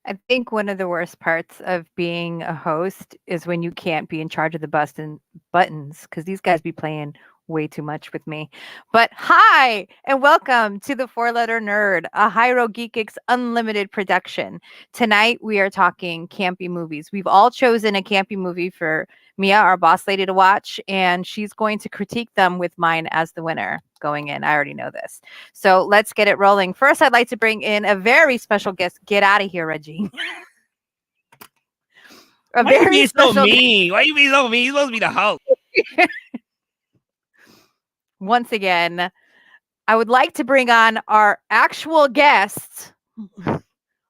I think one of the worst parts of being a host is when you can't be in charge of the buttons because these guys be playing way too much with me. But hi, and welcome to the Four Letter Nerd, a Hyro Geekix Unlimited production. Tonight we are talking campy movies. We've all chosen a campy movie for Mia, our boss lady, to watch, and she's going to critique them with mine as the winner going in. I already know this. So let's get it rolling. First, I'd like to bring in a very special guest. Get out of here, Reggie. Why you being so mean? Why you being so mean? You're supposed to be the host. Once again, I would like to bring on our actual guest,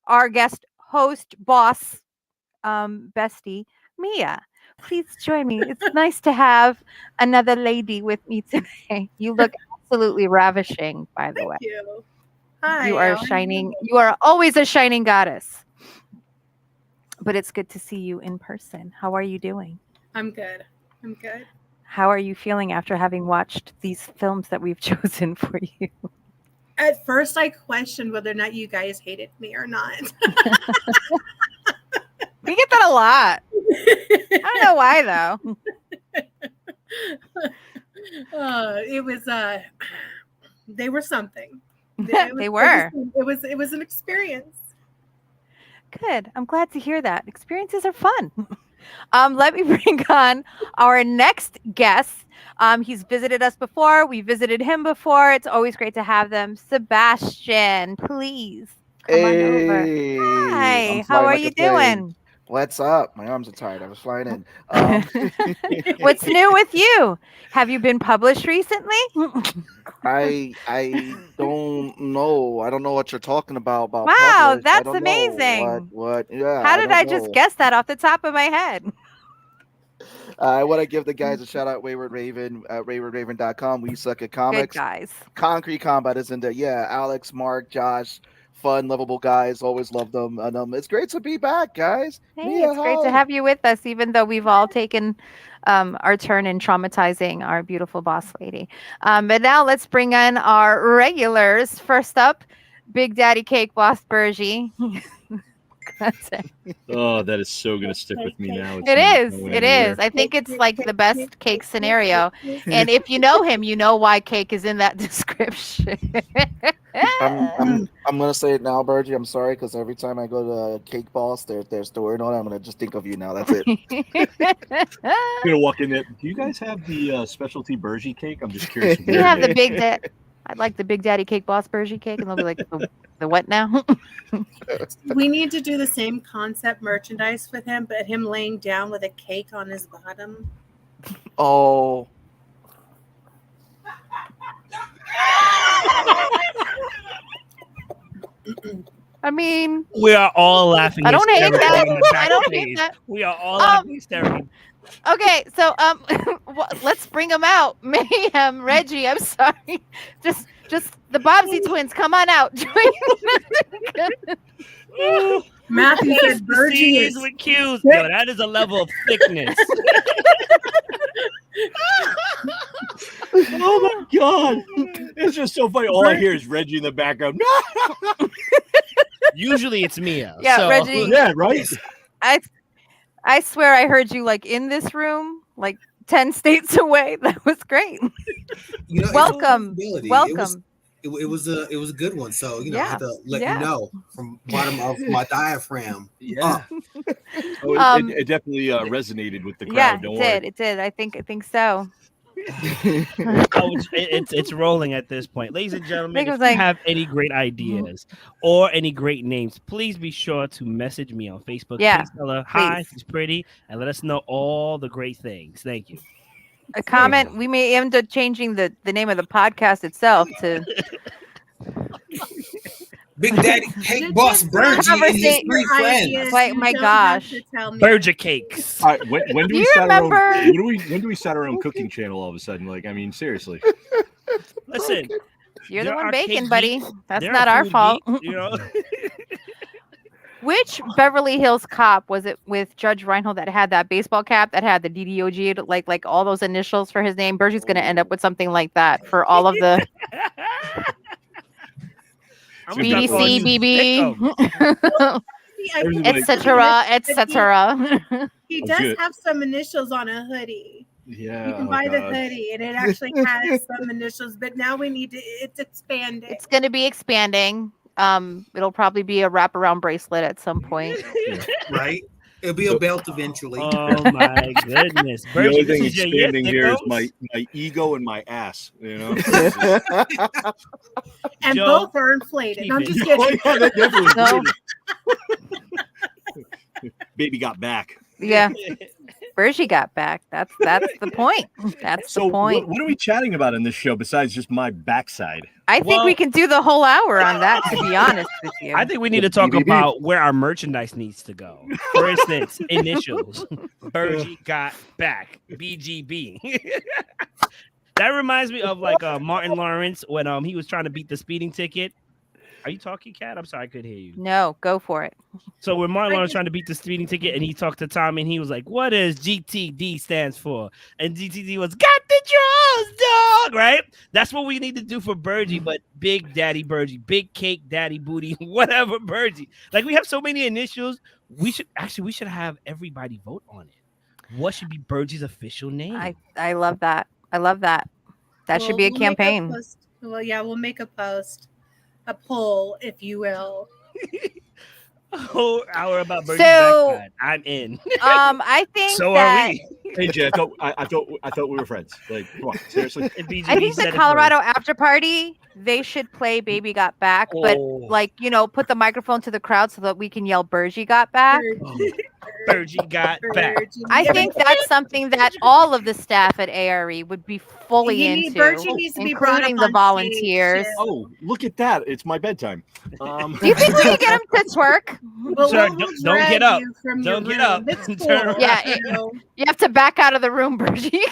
our guest host, boss, bestie, Mia. Please join me. It's nice to have another lady with me today. You look absolutely ravishing, by the way. Thank you. Hi. You are shining. You are always a shining goddess. But it's good to see you in person. How are you doing? I'm good. I'm good. How are you feeling after having watched these films that we've chosen for you? At first, I questioned whether or not you guys hated me or not. We get that a lot. I don't know why, though. It was, they were something. They were. It was an experience. Good. I'm glad to hear that. Experiences are fun. Let me bring on our next guest. He's visited us before. We visited him before. It's always great to have them. Sebastian, please come on over. Hi. How are you doing? What's up? My arms are tired. I was flying in. What's new with you? Have you been published recently? I don't know. I don't know what you're talking about. Wow, published. that's I don't amazing. Know what? Yeah. How did I just guess that off the top of my head? I want to give the guys a shout out, Wayward Raven, waywardraven.com. We suck at comics. Good guys. Concrete Combat is in there. Yeah, Alex, Mark, Josh. Fun, lovable guys. Always love them. And it's great to be back, guys. Hey, it's great to have you with us, even though we've all taken our turn in traumatizing our beautiful boss lady. But now let's bring in our regulars. First up, Big Daddy Cake Boss Bergie. Oh, that is so going to stick with me now. It is. I think it's like the best cake scenario. And if you know him, you know why cake is in that description. I'm gonna say it now, Bergie. I'm sorry, because every time I go to Cake Boss, there's the word on it. I'm gonna just think of you now. That's it. I'm gonna walk in there. Do you guys have the specialty Bergie cake? I'm just curious. We have the big I'd like the Big Daddy Cake Boss Bergie cake, and they'll be like, the what now? We need to do the same concept merchandise with him, but him laying down with a cake on his bottom. Oh. I mean, we are all laughing. I don't hate that. I don't hate that. We are all laughing hysterically. Okay, so let's bring them out. Mayhem, Reggie. I'm sorry. Just the Bobsy twins. Come on out. Matthew said Bergie is with cues. Yo, that is a level of thickness. Oh my god! It's just so funny. All I hear is Reggie in the background. Usually it's Mia. Yeah, so. Reggie. Yeah, right. I swear I heard you like in this room, like 10 states away. That was great. Welcome. It was a good one. So I had to let you know from bottom of my diaphragm. Yeah. It definitely resonated with the crowd. Yeah, it did. I think so. It's rolling at this point, ladies and gentlemen. If you have any great ideas or any great names, please be sure to message me on Facebook. Yeah, please tell her hi, she's pretty, and let us know all the great things. Thank you. A comment. We may end up changing the name of the podcast itself to Big Daddy Cake Boss Bergie and his 3 friends. Like, my gosh, Bergie cakes. All right, when do we start our own? When do we start our own cooking channel? All of a sudden, like, I mean, seriously. Listen, you're the one baking, buddy. That's not our fault. You know. Which Beverly Hills Cop was it with Judge Reinhold that had that baseball cap that had the DDOG, like all those initials for his name? Bergie's going to end up with something like that for all of the BDC, BB. etc., etc. He does have some initials on a hoodie. Yeah, you can buy the hoodie, and it actually has some initials. But now we need to. It's expanding. It's going to be expanding. It'll probably be a wraparound bracelet at some point. Right. It'll be a belt eventually. Oh my goodness! The only thing expanding here is my ego and my ass. You know, and Joe, both are inflated. I'm just kidding. Oh, yeah, that definitely Baby got back. Yeah. Bergie got back. That's the point. That's the point. What are we chatting about in this show besides just my backside? I think we can do the whole hour on that, to be honest with you. I think we need to talk about where our merchandise needs to go. For instance, initials. Bergie got back. BGB. That reminds me of like Martin Lawrence when he was trying to beat the speeding ticket. Are you talking, Kat? I'm sorry, I couldn't hear you. No, go for it. So when Martin Lawrence trying to beat the speeding ticket and he talked to Tommy and he was like, what does GTD stands for? And GTD was, got the draws, dog, right? That's what we need to do for Bergie, but Big Daddy Bergie, Big Cake Daddy Booty, whatever Bergie. Like we have so many initials. We should have everybody vote on it. What should be Bergie's official name? I love that. I love that. That should be a campaign. We'll make a post. A poll, if you will. A whole hour about Bergie's backside. I'm in. I think so that... are we. Hey Jay, I thought we were friends. Like, come on, seriously. I think the Colorado after party, they should play "Baby Got Back," but put the microphone to the crowd so that we can yell "Bergie got back." Bergie got back. I think that's something that all of the staff at ARE would be fully into, including the volunteers. Oh, look at that! It's my bedtime. Do you think we can get them to twerk? Well, sir, don't get up. Don't get up. Yeah, you have to back out of the room, Bergie.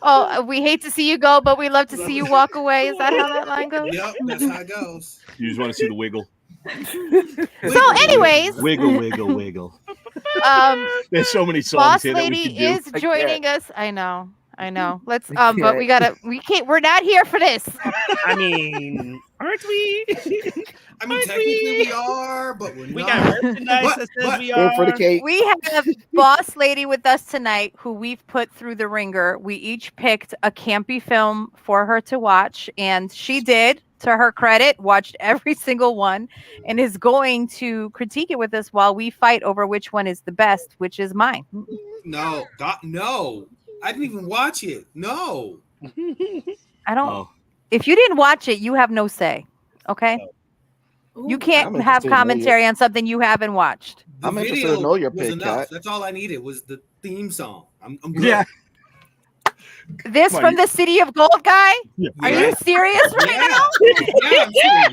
Oh, we hate to see you go, but we love to see you walk away. Is that how that line goes? Yep, that's how it goes. You just want to see the wiggle. So, anyways, wiggle, wiggle, wiggle. There's so many songs Boss here that we Lady can is joining us. I know. Let's but we can't. We're not here for this. I mean, aren't we? I mean, technically we are, but we're not. We got merchandise that says we are. For the cake. We have Boss Lady with us tonight, who we've put through the ringer. We each picked a campy film for her to watch, and she did. To her credit, watched every single one, and is going to critique it with us while we fight over which one is the best, which is mine. No. I didn't even watch it. No. I don't. Oh. If you didn't watch it, you have no say. Okay. Ooh, you can't have commentary on something you haven't watched. I'm interested to know your pick, Kat. That's all I needed was the theme song. I'm good. Yeah. This from the City of Gold guy? Yeah. Are you serious right now? Yeah,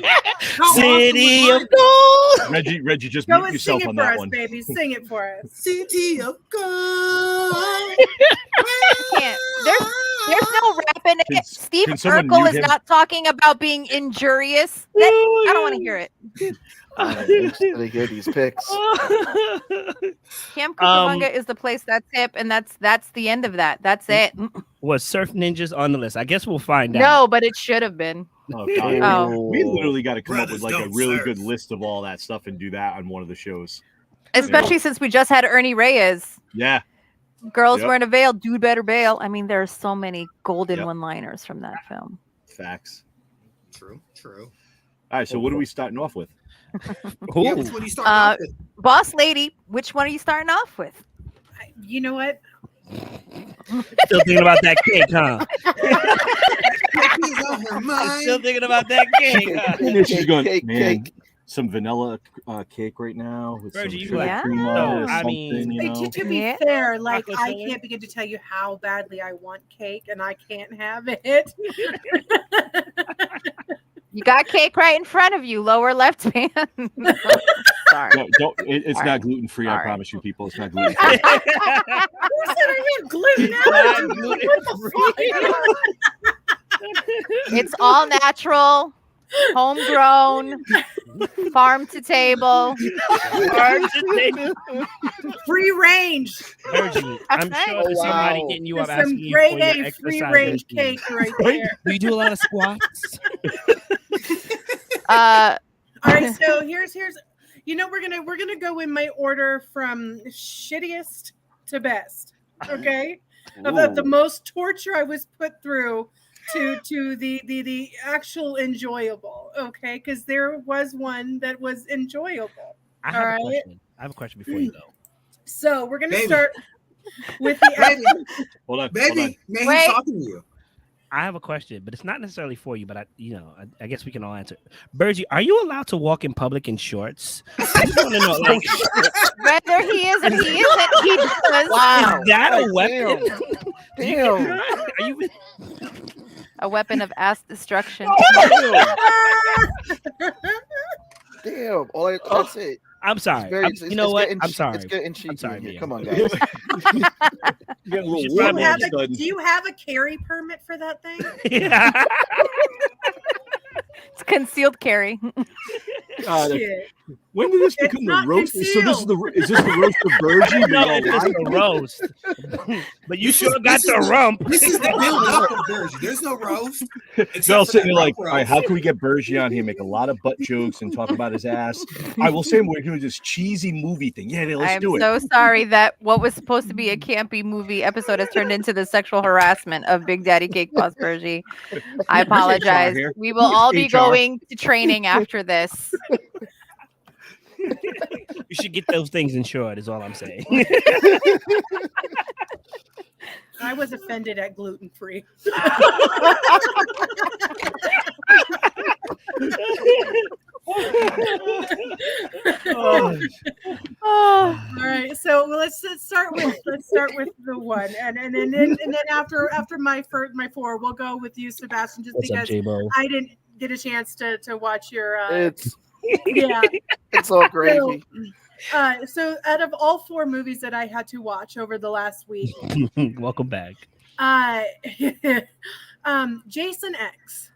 I'm serious. City of Gold. Reggie, just mute yourself on that one. Baby, sing it for us. City of Gold. There's no rapping it. Steve Urkel is not talking about being injurious. I don't want to hear it. They hear these picks. Camp Cucamonga is the place that's hip, and that's the end of that. That's it. Was Surf Ninjas on the list? I guess we'll find out. No, but it should have been. Oh, God. We literally got to come up with like a really good list of all that stuff and do that on one of the shows. Especially since we just had Ernie Reyes. Yeah. Girls wearing a veil, dude better bail. I mean, there are so many golden one-liners from that film. Facts. True. All right, so what are we starting off with? Yeah, which one are you starting off with? Boss Lady, which one are you starting off with? You know what? Still thinking about that cake, huh? I'm still thinking about that cake. Huh? She's going, cake. Some vanilla cake right now with Virgie, some cream on it. I mean, to be fair, like I can't begin to tell you how badly I want cake, and I can't have it. You got cake right in front of you, lower left hand. Sorry. No, it's not gluten free. I promise you, people. It's not gluten free. Who said I had gluten allergy? It's all natural. Homegrown, farm to table. Free range. Virgie, I'm Right. sure there's somebody hitting you up Some asking you grade for your A exercise free range regime. cake right there. Do you do a lot of squats? All right, so here's we're gonna go in my order from shittiest to best. Okay, of the most torture I was put through to the actual enjoyable. Okay, because there was one that was enjoyable. I have a question. I have a question before you go. So we're gonna start with the Hold on, baby. Man, Wait. he's talking to you. I have a question, but it's not necessarily for you. But I guess we can all answer. Virgie, are you allowed to walk in public in shorts? I just want to know, like, Whether he is or he isn't, he does. Wow. is that a Like, weapon? Damn. Are you? A weapon of ass destruction. Damn. That's it. I'm sorry. You know what? I'm sorry. It's getting cheeky. I'm sorry, Here. Mia. Come on, guys. Get a little should warm probably all have of a sudden. do you have a carry permit for that thing? Yeah. It's concealed carry. Shit. When did this It's become the not roast? So this is concealed. is this the roast of Virgie? No, it's just a roast. But you sure got the rump. This is the build up of Virgie. There's no roast. They're all sitting there like, roast. all right, how can we get Virgie on here, make a lot of butt jokes and talk about his ass? I will say we're doing this cheesy movie thing. Yeah, let's I'm do it. so sorry that what was supposed to be a campy movie episode has turned into the sexual harassment of Big Daddy Cake Boss Virgie. I apologize. here. We will all be HR. going to training after this. You should get those things insured, is all I'm saying. I was offended at gluten free. Oh. All right, so let's start with the one, and then after my four, we'll go with you, Sebastian, just What's up, because J-Bo? I didn't get a chance to watch your It's yeah. it's all gravy. So out of all four movies that I had to watch over the last week, Welcome back. Jason X.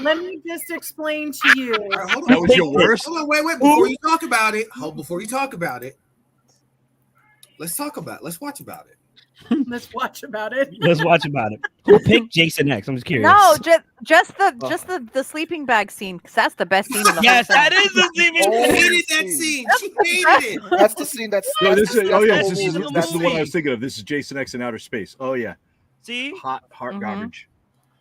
Let me just explain to you. All right, hold That on. was your worst? Hold on, wait. Before you talk about it, let's talk about it. Let's watch about it. Let's watch about it. Let's watch about it. Who picked Jason X? I'm just curious. No, just the sleeping bag scene, because that's the best scene in the Yes, whole that film. is the scene. Oh, She hated that scene. She hated it. That's the scene. That's No, this is, that's oh the yeah, whole this is movie. that's the one I was thinking of. This is Jason X in outer space. Oh yeah, See? hot Mhm. garbage.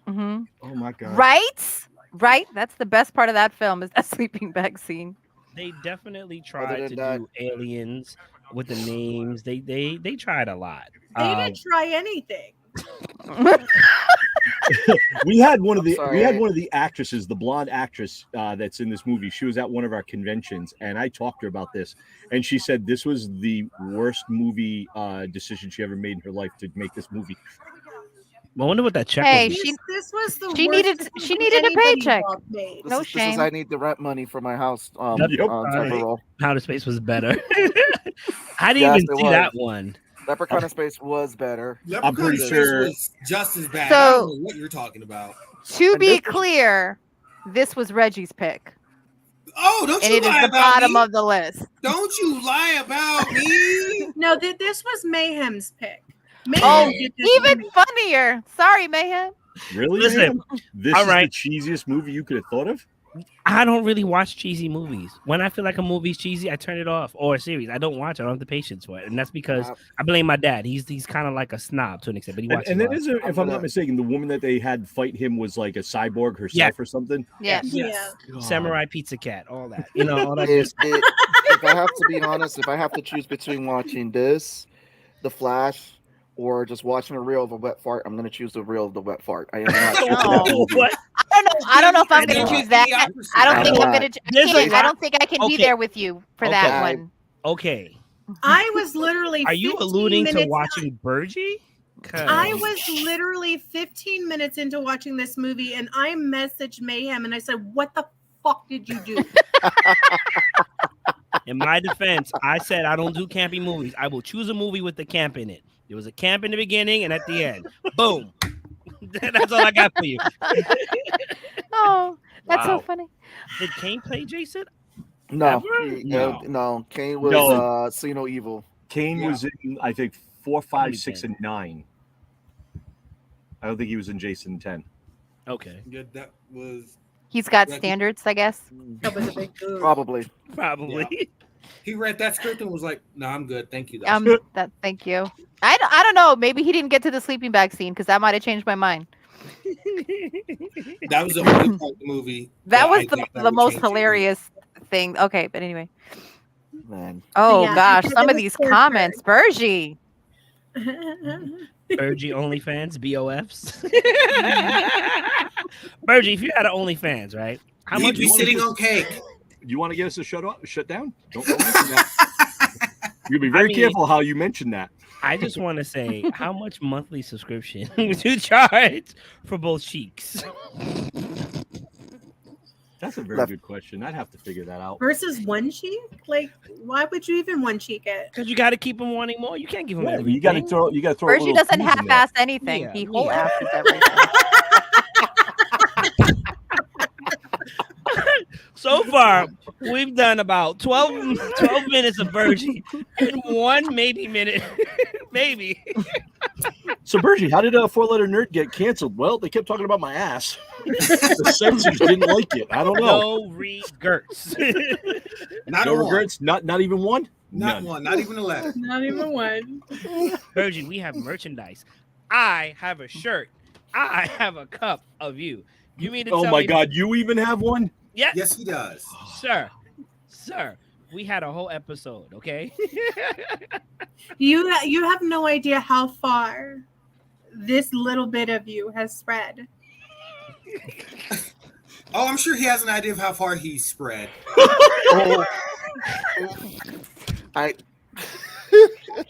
Mhm. Oh my god. Right. That's the best part of that film is that sleeping bag scene. They definitely Other tried than to that- do aliens with the names. They tried a lot. They didn't try anything. We had one of I'm the sorry. actresses, the blonde actress that's in this movie. She was at one of our conventions, and I talked to her about this, and she said this was the worst movie decision she ever made in her life to make this movie. I wonder what that check Hey, was. This was the she worst needed movie a anybody paycheck. made. No This shame. is I need the rent money for my house. Yep. Temporal. Outer Space was better. I didn't Yes, even it see was. that one. Leprechaun in Space was better. I'm pretty Leprechaun sure- was just as bad. So- I don't know what you're talking about. To And be this was- clear, this was Reggie's pick, Oh, don't and you it is lie the about bottom me. of the list. Don't you lie about me. No, this was Mayhem's pick. Mayhem Oh, did this even movie. funnier. Sorry, Mayhem. Really? Listen, man? This all is right. the cheesiest movie you could have thought of. I don't really watch cheesy movies. When I feel like a movie's cheesy, I turn it off. Or a series, I don't watch it. I don't have the patience for it, and that's because I blame my dad. He's kind of like a snob to an extent, but he watches. And a then lot. is if I'm not mistaken, the woman that they had fight him was like a cyborg herself Yeah. or something. Yeah. Yeah. Samurai Pizza Cat, all that. You know, all that. If I have to be honest, if I have to choose between watching this, The Flash, or just watching a reel of a wet fart, I'm gonna choose the reel of the wet fart. I am not choosing that No. movie. What? I don't know if I'm And going then to you choose that. get the I don't opposite. think I'm not. going to. There's a I don't lot- think I can be Okay. there with you for that Okay. one. Okay. I was literally. Are you 15 alluding to minutes- watching Virgie? I was literally 15 minutes into watching this movie, and I messaged Mayhem, and I said, "What the fuck did you do?" In my defense, I said I don't do campy movies. I will choose a movie with the camp in it. There was a camp in the beginning and at the end. Boom. That's all I got for you. Oh, That's so Wow. funny. Did Kane play Jason? No, Ever? no. Kane was No. See No Evil. Kane Yeah. was in, I think, 4, How many 5, 6, Kane? and 9. I don't think he was in Jason 10. Okay. Yeah, that was. He's got Yeah, he- standards, I guess. That was a big move. Probably. Probably. He read that script and was like, "No, I'm good, thank you." Thank you. I don't know. Maybe he didn't get to the sleeping bag scene because that might have changed my mind. That was the only part of the movie. That was I think that the would most change it. hilarious thing. Okay, but anyway. Man. Oh Yeah, gosh, it some of was these torture. comments, Bergie. Bergie OnlyFans, BOFs. Bergie, if you had an OnlyFans, right? How We'd much be money sitting would- on cake. You want to get us to shut down? Don't mention that. You'll be very mean- careful how you mention that. I just want to say, how much monthly subscription would you charge for both cheeks? That's a very Left. good question. I'd have to figure that out. Versus one cheek? Like, why would you even one cheek it? Because you got to keep them wanting more. You can't give them Yeah, everything. you got to throw. You got to throw. a Bergie little doesn't tease in there. half-ass anything. Yeah, He whole yeah. asses everything. So far, we've done about 12 minutes of Bergie and 1 maybe minute. Maybe. So, Bergie, how did 4-Letter Nerd get canceled? Well, they kept talking about my ass. The censors didn't like it. I don't know. No regrets. Not No one. regrets. Not even one. Not None. one. Not even a letter. Not even one. Bergie, we have merchandise. I have a shirt. I have a cup of you. You mean to Oh tell my me? God! You even have one? Yes, Yes, he does. sir. We had a whole episode, okay? You have no idea how far this little bit of you has spread. Oh, I'm sure he has an idea of how far he's spread. Oh. I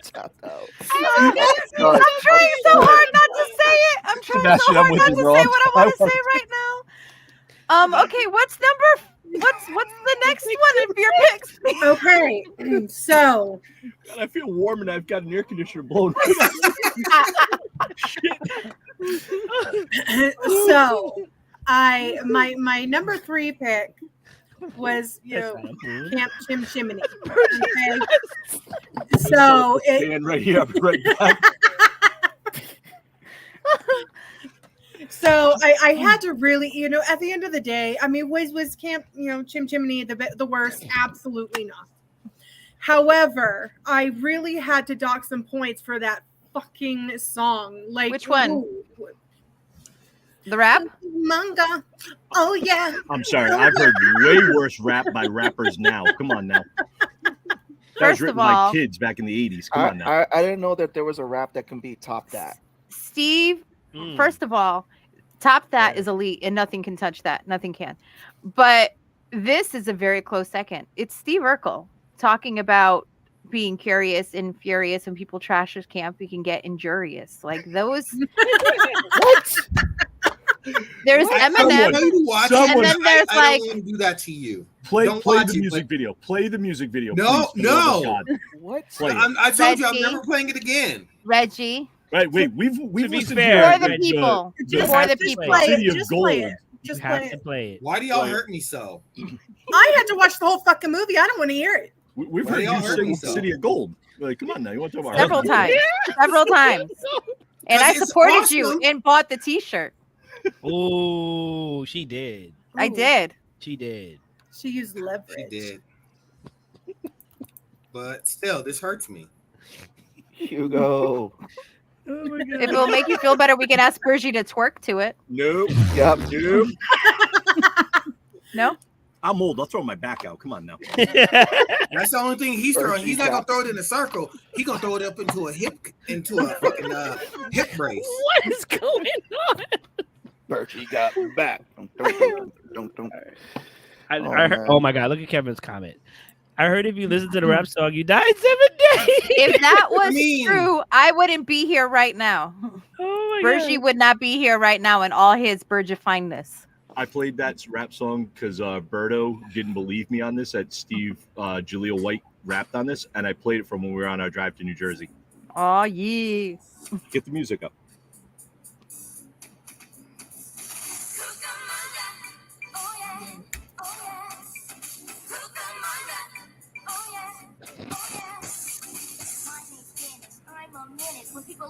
tapped out. I'm trying so hard not to say it. I'm trying Sebastian, so I'm hard with not you, to bro. say what I want to I- say right now. Okay, what's the next one of your picks? Okay, so God, I feel warm and I've got an air conditioner blowing. my number 3 pick was Camp Chim Chimney. Okay? So it, Stand right here. I'll be right back. so I had to really, at the end of the day, I mean, was Camp, Chim Chimney the worst? Absolutely not. However, I really had to dock some points for that fucking song. Like, Which one? ooh, The rap? manga. Oh yeah. I'm sorry. I've heard way worse rap by rappers now. Come on now. That was First written of all- by kids back in the 80s. Come on now. I didn't know that there was a rap that can be top that. Steve, Mm. first of all, top that is elite and nothing can touch that. Nothing can. But this is a very close second. It's Steve Urkel talking about being curious and furious when people trash his camp, you can get injurious. Like those. What? There's I Eminem. want you to watch Someone- it, And then but there's I like- don't want to do that to you. Play Don't watch the it, music but- video. Play the music video. No, please, for the love of no. God. What? Play it. I told you I'm Reggie. never playing it again. Reggie. Right, wait. We've To be listened fair, For the Reggie, people. you For have the to people. play it. City of Just play Gold. it. Just You have play to it. play it. Why do y'all Play it. hurt me so? I had to watch the whole fucking movie. I don't want to hear it. We've Why heard y'all you hurt sing me so? City of Gold. Like, come on now. You want to talk about Several times. Several times. And I Because it's supported you awesome. and bought the t-shirt. Oh, she did. I Ooh, did. She did. She used leverage. She did. But still, this hurts me. Hugo. Oh my If it will make you feel better, we can ask Bergie to twerk to it. Nope. Yep. Nope. No? I'm old. I'll throw my back out. Come on now. That's the only thing he's First throwing. He's you not gonna got- throw it in a circle. He's gonna throw it up into a fucking hip brace. What is going on? Bertie got back. Don't. I Oh, heard, man. oh my God! Look at Kevin's comment. I heard if you listen to the rap song, you die in 7 days. If that was mean- true, I wouldn't be here right now. Oh my Bergie would not be here right now in all his Bergie fineness. I played that rap song because Berto didn't believe me on this. That Steve Jaleel White rapped on this, and I played it from when we were on our drive to New Jersey. Oh, yeah. Get the music up.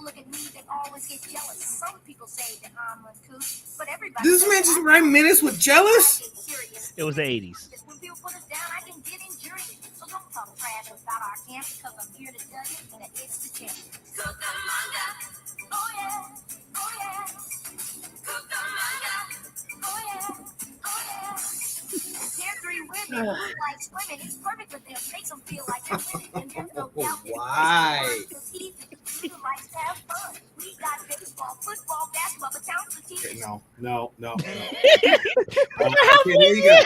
look at me, they always get jealous. Some people say that I'm uncouth, but everybody. This man just write minutes with jealous? It was the 80s. When people put us down, I can get injurious. So don't talk trash about our camp, because I'm here to tell you that it's the champ. Cucamonga, oh yeah, oh yeah. Cucamonga, oh yeah, oh yeah. They're three women who like swimming. It's perfect for them. Makes them feel like they're winning. And there's no doubt that Why? because he likes to have fun. We got baseball, football, basketball, but towns for teachers. Okay, no. How Okay, there you go.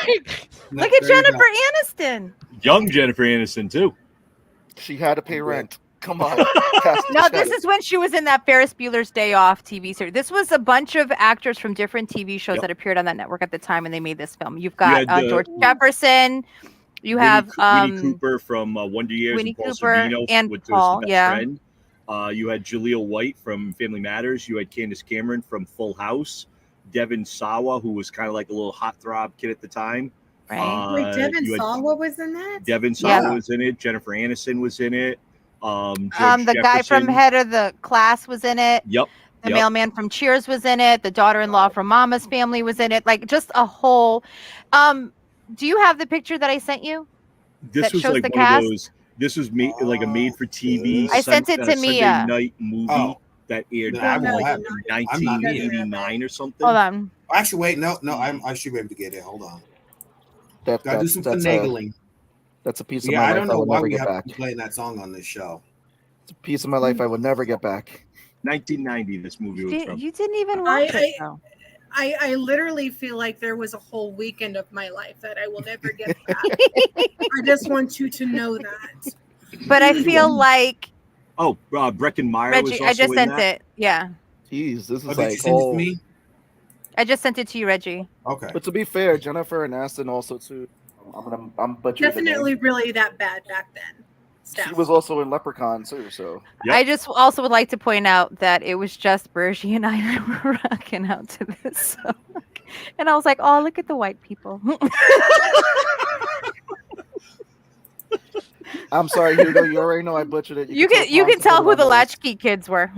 No, Look at there you Jennifer go. Aniston. Young Jennifer Aniston too. She had to pay rent. Come on. No, this is when she was in that Ferris Bueller's Day Off TV series. This was a bunch of actors from different TV shows that appeared on that network at the time, and they made this film. You've got George Jefferson. You have Winnie Cooper from Wonder Years, Winnie and Paul Cooper Sorvino, and which Paul, was the best friend. You had Jaleel White from Family Matters. You had Candace Cameron from Full House. Devin Sawa, who was kind of like a little heartthrob kid at the time. Right. Wait, Devin Sawa was in that? Devin Sawa was in it. Jennifer Aniston was in it. The Jefferson. guy from Head of the Class was in it. Yep. The mailman from Cheers was in it. The daughter-in-law from Mama's Family was in it. Like just a whole. Do you have the picture that I sent you? This was like one of those. This was like a made-for-TV. I sent it to Sunday Mia. night movie that aired back in like 1989 or something. Hold on. Actually, wait, no, I should be able to get it. Hold on. Gotta do some finagling. That's a piece of my life I don't know why we get have back. to play that song on this show. It's a piece of my life I would never get back. 1990, this movie was from. You didn't even watch it, though. I literally feel like there was a whole weekend of my life that I will never get back. I just want you to know that. But I feel like Breckin Meyer Reggie, was also I just in sent that. it. Yeah. Jeez, this is Did like you send it to me? I just sent it to you, Reggie. Okay. But to be fair, Jennifer and Aston also too. I'm butchering the name. Definitely really that bad back then. She was also in Leprechaun too, so. Yep. I just also would like to point out that it was just Bergie and I that were rocking out to this song. And I was like, oh, look at the white people. I'm sorry, Hugo. You already know I butchered it. You can tell who the latchkey kids were.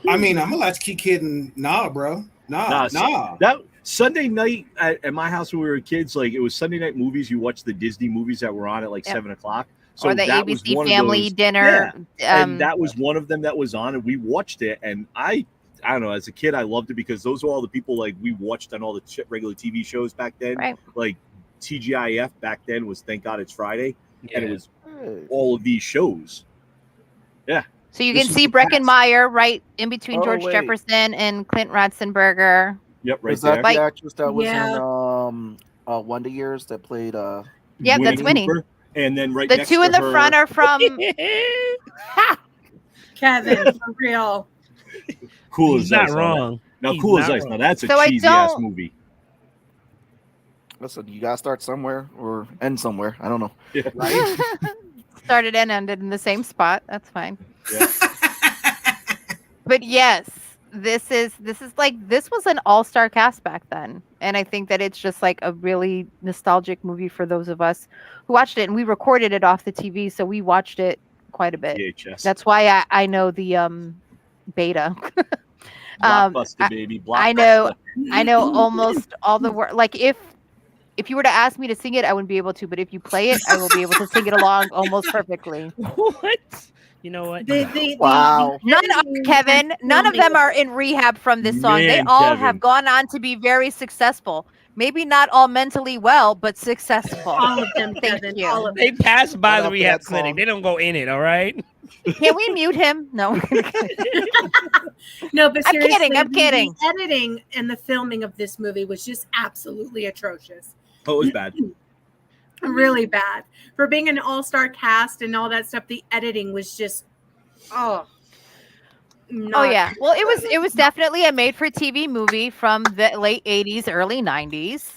I mean, I'm a latchkey kid, and bro. Nah. That Sunday night at my house when we were kids, like it was Sunday night movies. You watched the Disney movies that were on at like 7:00. So or the that ABC was one Family of those, Dinner. and that was one of them that was on, and we watched it. And I don't know, as a kid, I loved it because those were all the people like we watched on all the regular TV shows back then. Right. Like TGIF back then was Thank God It's Friday, and it was all of these shows. Yeah. So you can see Breckin Meyer right in between George Jefferson and Clint Ratzenberger. Yep, right Is that there. the actress that was in Wonder Years that played Yeah, that's Winnie. Cooper. And then right the next two to in the her, front are from Kevin, for real. Cool He's as not Ice. wrong. Now, He's Cool as not Ice. wrong. Now that's a So I cheesy ass don't- movie. Listen, you gotta start somewhere or end somewhere. I don't know. Yeah. started and ended in the same spot. That's fine. Yeah. But yes, this was an all-star cast back then. And I think that it's just like a really nostalgic movie for those of us who watched it, and we recorded it off the TV, so we watched it quite a bit. VHS. That's why I know the beta. Blockbuster, baby. I know almost all the word. Like if you were to ask me to sing it, I wouldn't be able to. But if you play it, I will be able to sing it along almost perfectly. What? You know what? Wow. None of them are in rehab from this song. They Man, all Kevin. have gone on to be very successful. Maybe not all mentally well, but successful. All of them, Thank Kevin. you. All of They them. pass by Shout the out to rehab that clinic. song. They don't go in it. All right. Can we mute him? No. No, but I'm seriously, kidding, I'm kidding. The editing and the filming of this movie was just absolutely atrocious. Oh, it was bad. Really bad. For being an all-star cast and all that stuff, the editing was just Oh yeah. Well, it was definitely a made-for-TV movie from the late '80s, early '90s.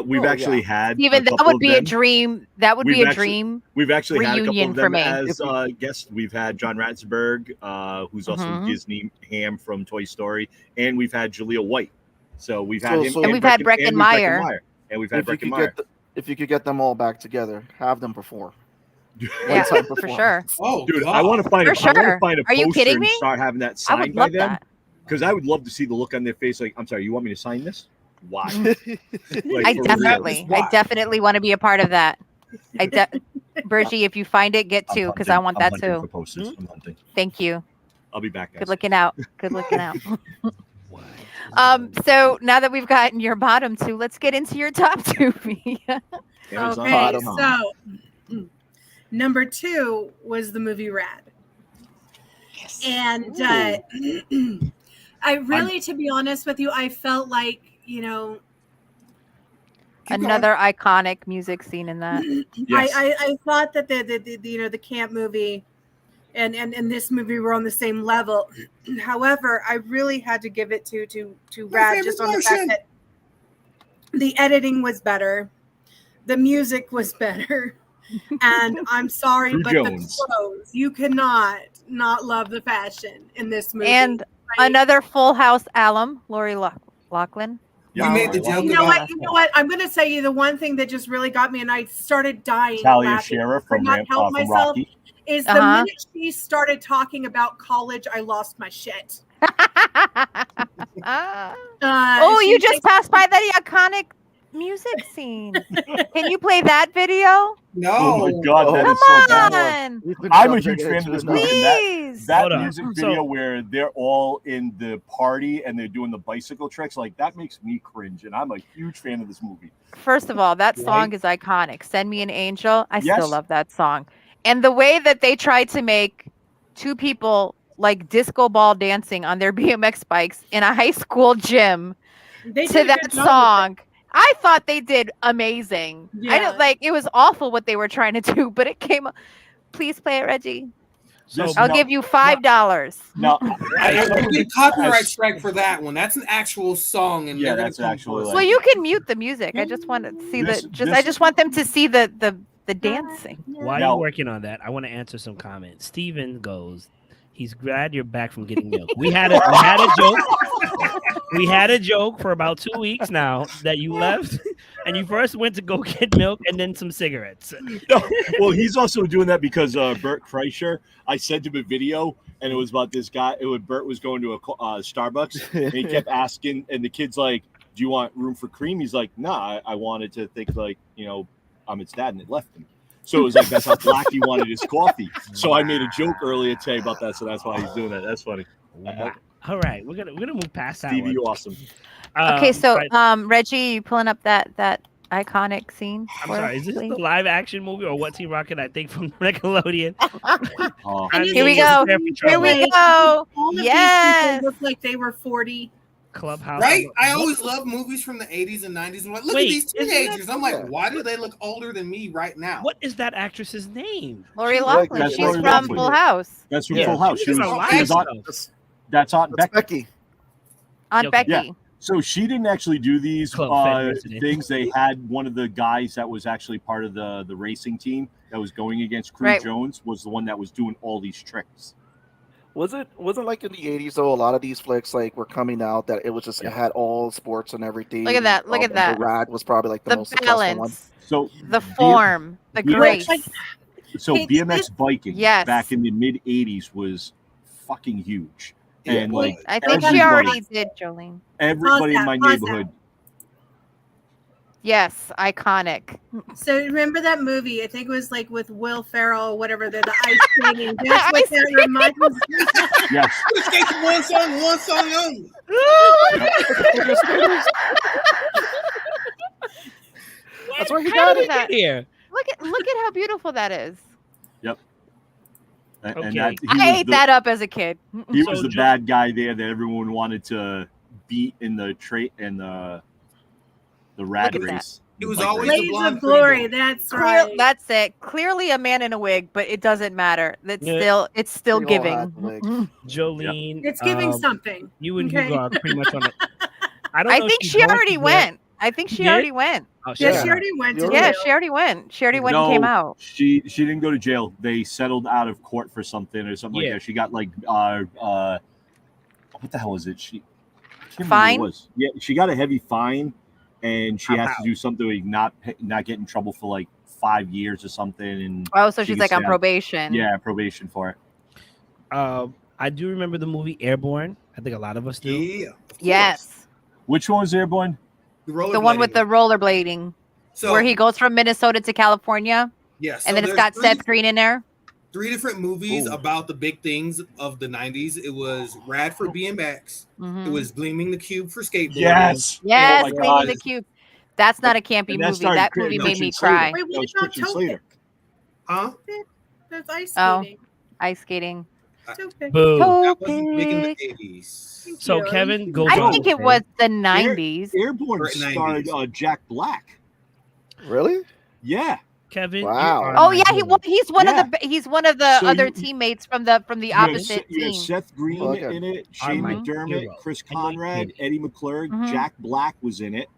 We've actually had Even a that couple would of be a them. dream. That would be We've a actually- dream. We've actually had a couple reunion of for them me. as guests. We've had John Ratzenberg, who's also Mhm. Disney Ham from Toy Story, and we've had Jaleel White. So we've had him, And we've had Breckin and Meyer. and we've had If you Breckin could Meyer. if you could get them all back together, have them perform. Yeah, One-time for performance. sure. Oh, Dude, God. I want to find For a I want sure. to find a Are you poster kidding and me? start having that I signed would by love them that. because I would love to see the look on their face. Like, I'm sorry, you want me to sign this? Why? Like, I for real. definitely want to be a part of that. Bergie, if you find it, get I'm two because hunting- I want I'm that hunting too. for posters. I'm hunting. Thank you. I'll be back, guys. Good looking out. Good looking out. So now that we've gotten your bottom two, let's get into your top two. Amazon. Okay, Bottom. so number 2 was the movie Rad. And I really, to be honest with you, I felt like, Another iconic music scene in that. Yes. I thought that the camp movie and this movie were on the same level. However, I really had to give it to Rad just on the fact that the editing was better, the music was better, and I'm sorry, Drew but Jones. the clothes, you cannot not love the fashion in this movie. And Like, another Full House alum, Lori Loughlin. You made the joke you know about what? I'm going to say you the one thing that just really got me, and I started dying Talia laughing. Sheriff Could from not help from myself. Rocky. Is the minute she started talking about college, I lost my shit. You just passed by that iconic music scene. Can you play that video? no. Oh my God, that Come is so bad. on. I'm a huge fan of this movie. Please. That Hold on. music So- video where they're all in the party and they're doing the bicycle tricks, like that makes me cringe, and I'm a huge fan of this movie. First of all, that song Right. is iconic. Send Me an Angel. I Yes. still love that song. And the way that they tried to make two people like disco ball dancing on their BMX bikes in a high school gym They to did a that good job with song. I thought they did amazing. I Yeah. don't like it was awful what they were trying to do, but it came. Please play it, Reggie. So This- I'll no, give you $5. No, I get a copyright strike for that one. That's an actual song, and Yeah, they're gonna that's come actually for us. like- Well, you can mute the music. I just want to see This- I this- just want them to see the dancing. While Now- you're working on that, I want to answer some comments. Steven goes, he's glad you're back from getting milk. We had a joke. We had a joke for about 2 weeks now that you left and you first went to go get milk and then some cigarettes. No, well, he's also doing that because Bert Kreischer, I sent him a video and it was about this guy. Bert was going to a Starbucks and he kept asking, and the kid's like, "Do you want room for cream?" He's like, "Nah, I wanted to think like, I'm its dad," and it left him. So it was like that's how black he wanted his coffee. So I made a joke earlier today about that, so that's why he's doing that. That's funny. All right, we're gonna move past that. Stevie, one. you awesome. Okay, so but- Reggie, you pulling up that iconic scene? I'm for sorry, us, is this please? the live action movie or What's He Rockin'? I think from Nickelodeon. Oh, And Here we Just go. prepare for Here trouble. we Wait. go. All of these Yes. people look like they were 40. Clubhouse. Right? I always love movies from the 80s and 90s. I'm like, look Wait, at these isn't that- teenagers. I'm like, Yeah. why do they look older than me right now? What is that actress's name? Lori She's Loughlin. that's She's Lori from Loughlin. Full House. That's from Yeah, Full House. she She was was, on she was live on, stuff. that's Aunt That's Becky. Becky. Aunt Okay. Becky. So she didn't actually do these Club Fed resident. things. They had one of the guys that was actually part of the racing team that was going against Crew Right. Jones was the one that was doing all these tricks. Wasn't like in the 80s though? A lot of these flicks like were coming out that it was just it had all sports and everything. Look at that, look at and that. The Rad was probably like the The most successful one. balance, So the form, the Yeah. grace. So Hey, BMX biking Yes. back in the mid 80s was fucking huge. Yeah. And like I think she everybody- already did, Jolene. everybody in my Pause that. neighborhood. Yes, iconic. So remember that movie? I think it was like with Will Ferrell, whatever, the ice skating. That's what Ice that reminds me. Yes. One song only. That's where he How got did it. we get here? Look at how beautiful that is. And Okay. that, he I was ate the, that up as a kid. He So was the just- bad guy there that everyone wanted to beat in the the rat Look at that. race. It was Bike always race. the Blaze blonde of Glory. pretty boy. That's Clear, right. that's it. Clearly a man in a wig, but it doesn't matter. It's Yeah. still They all giving. had wigs. Jolene. It's giving um, something. You and Okay. Hugo are pretty much on it. I don't I know if think she's she going already to went. I think she did? already went. Oh, she Yeah, did. she already went to You're Yeah, jail. she already went. She already went and came out. She didn't go to jail. They settled out of court for something or something Yeah. like that. She got like what the hell was it? She I can't remember Fine? what it was. Yeah, she got a heavy fine, and she has Wow. to do something like not get in trouble for like 5 years or something. And Oh, so she she's gets like on out. probation. Yeah, probation for it. I do remember the movie Airborne. I think a lot of us do. Yeah. Of course. Yes. Which one was Airborne? The one with the rollerblading, So where he goes from Minnesota to California, yeah, so and then it's there's got Seth Green in there. 3 different movies Ooh. about the big things of the 90s. It was Rad for BMX. Mhm. It was Gleaming the Cube for skateboarding. Yes. Yes, Oh my Gleaming God. the Cube. That's not a campy And that movie. started That creating movie made me Christian Slater. cry. Wait, That what was about Christian Slater. Huh? There's ice Oh. skating. Ice skating. Topic. Boo. That wasn't big in the Topic. 80s. Thank So you. Kevin goes I on think to it say- was the 90s. Airborne Right, starred 90s. Jack Black. Really? Yeah. Kevin. Wow. you are Oh my yeah, hero. he's one Yeah. of the So other you- teammates from the You have opposite you have team. Seth Green Oh, okay. in it, Are Shane my McDermott, hero. Chris I know you Conrad, did. Eddie McClurg, Mhm. Jack Black was in it.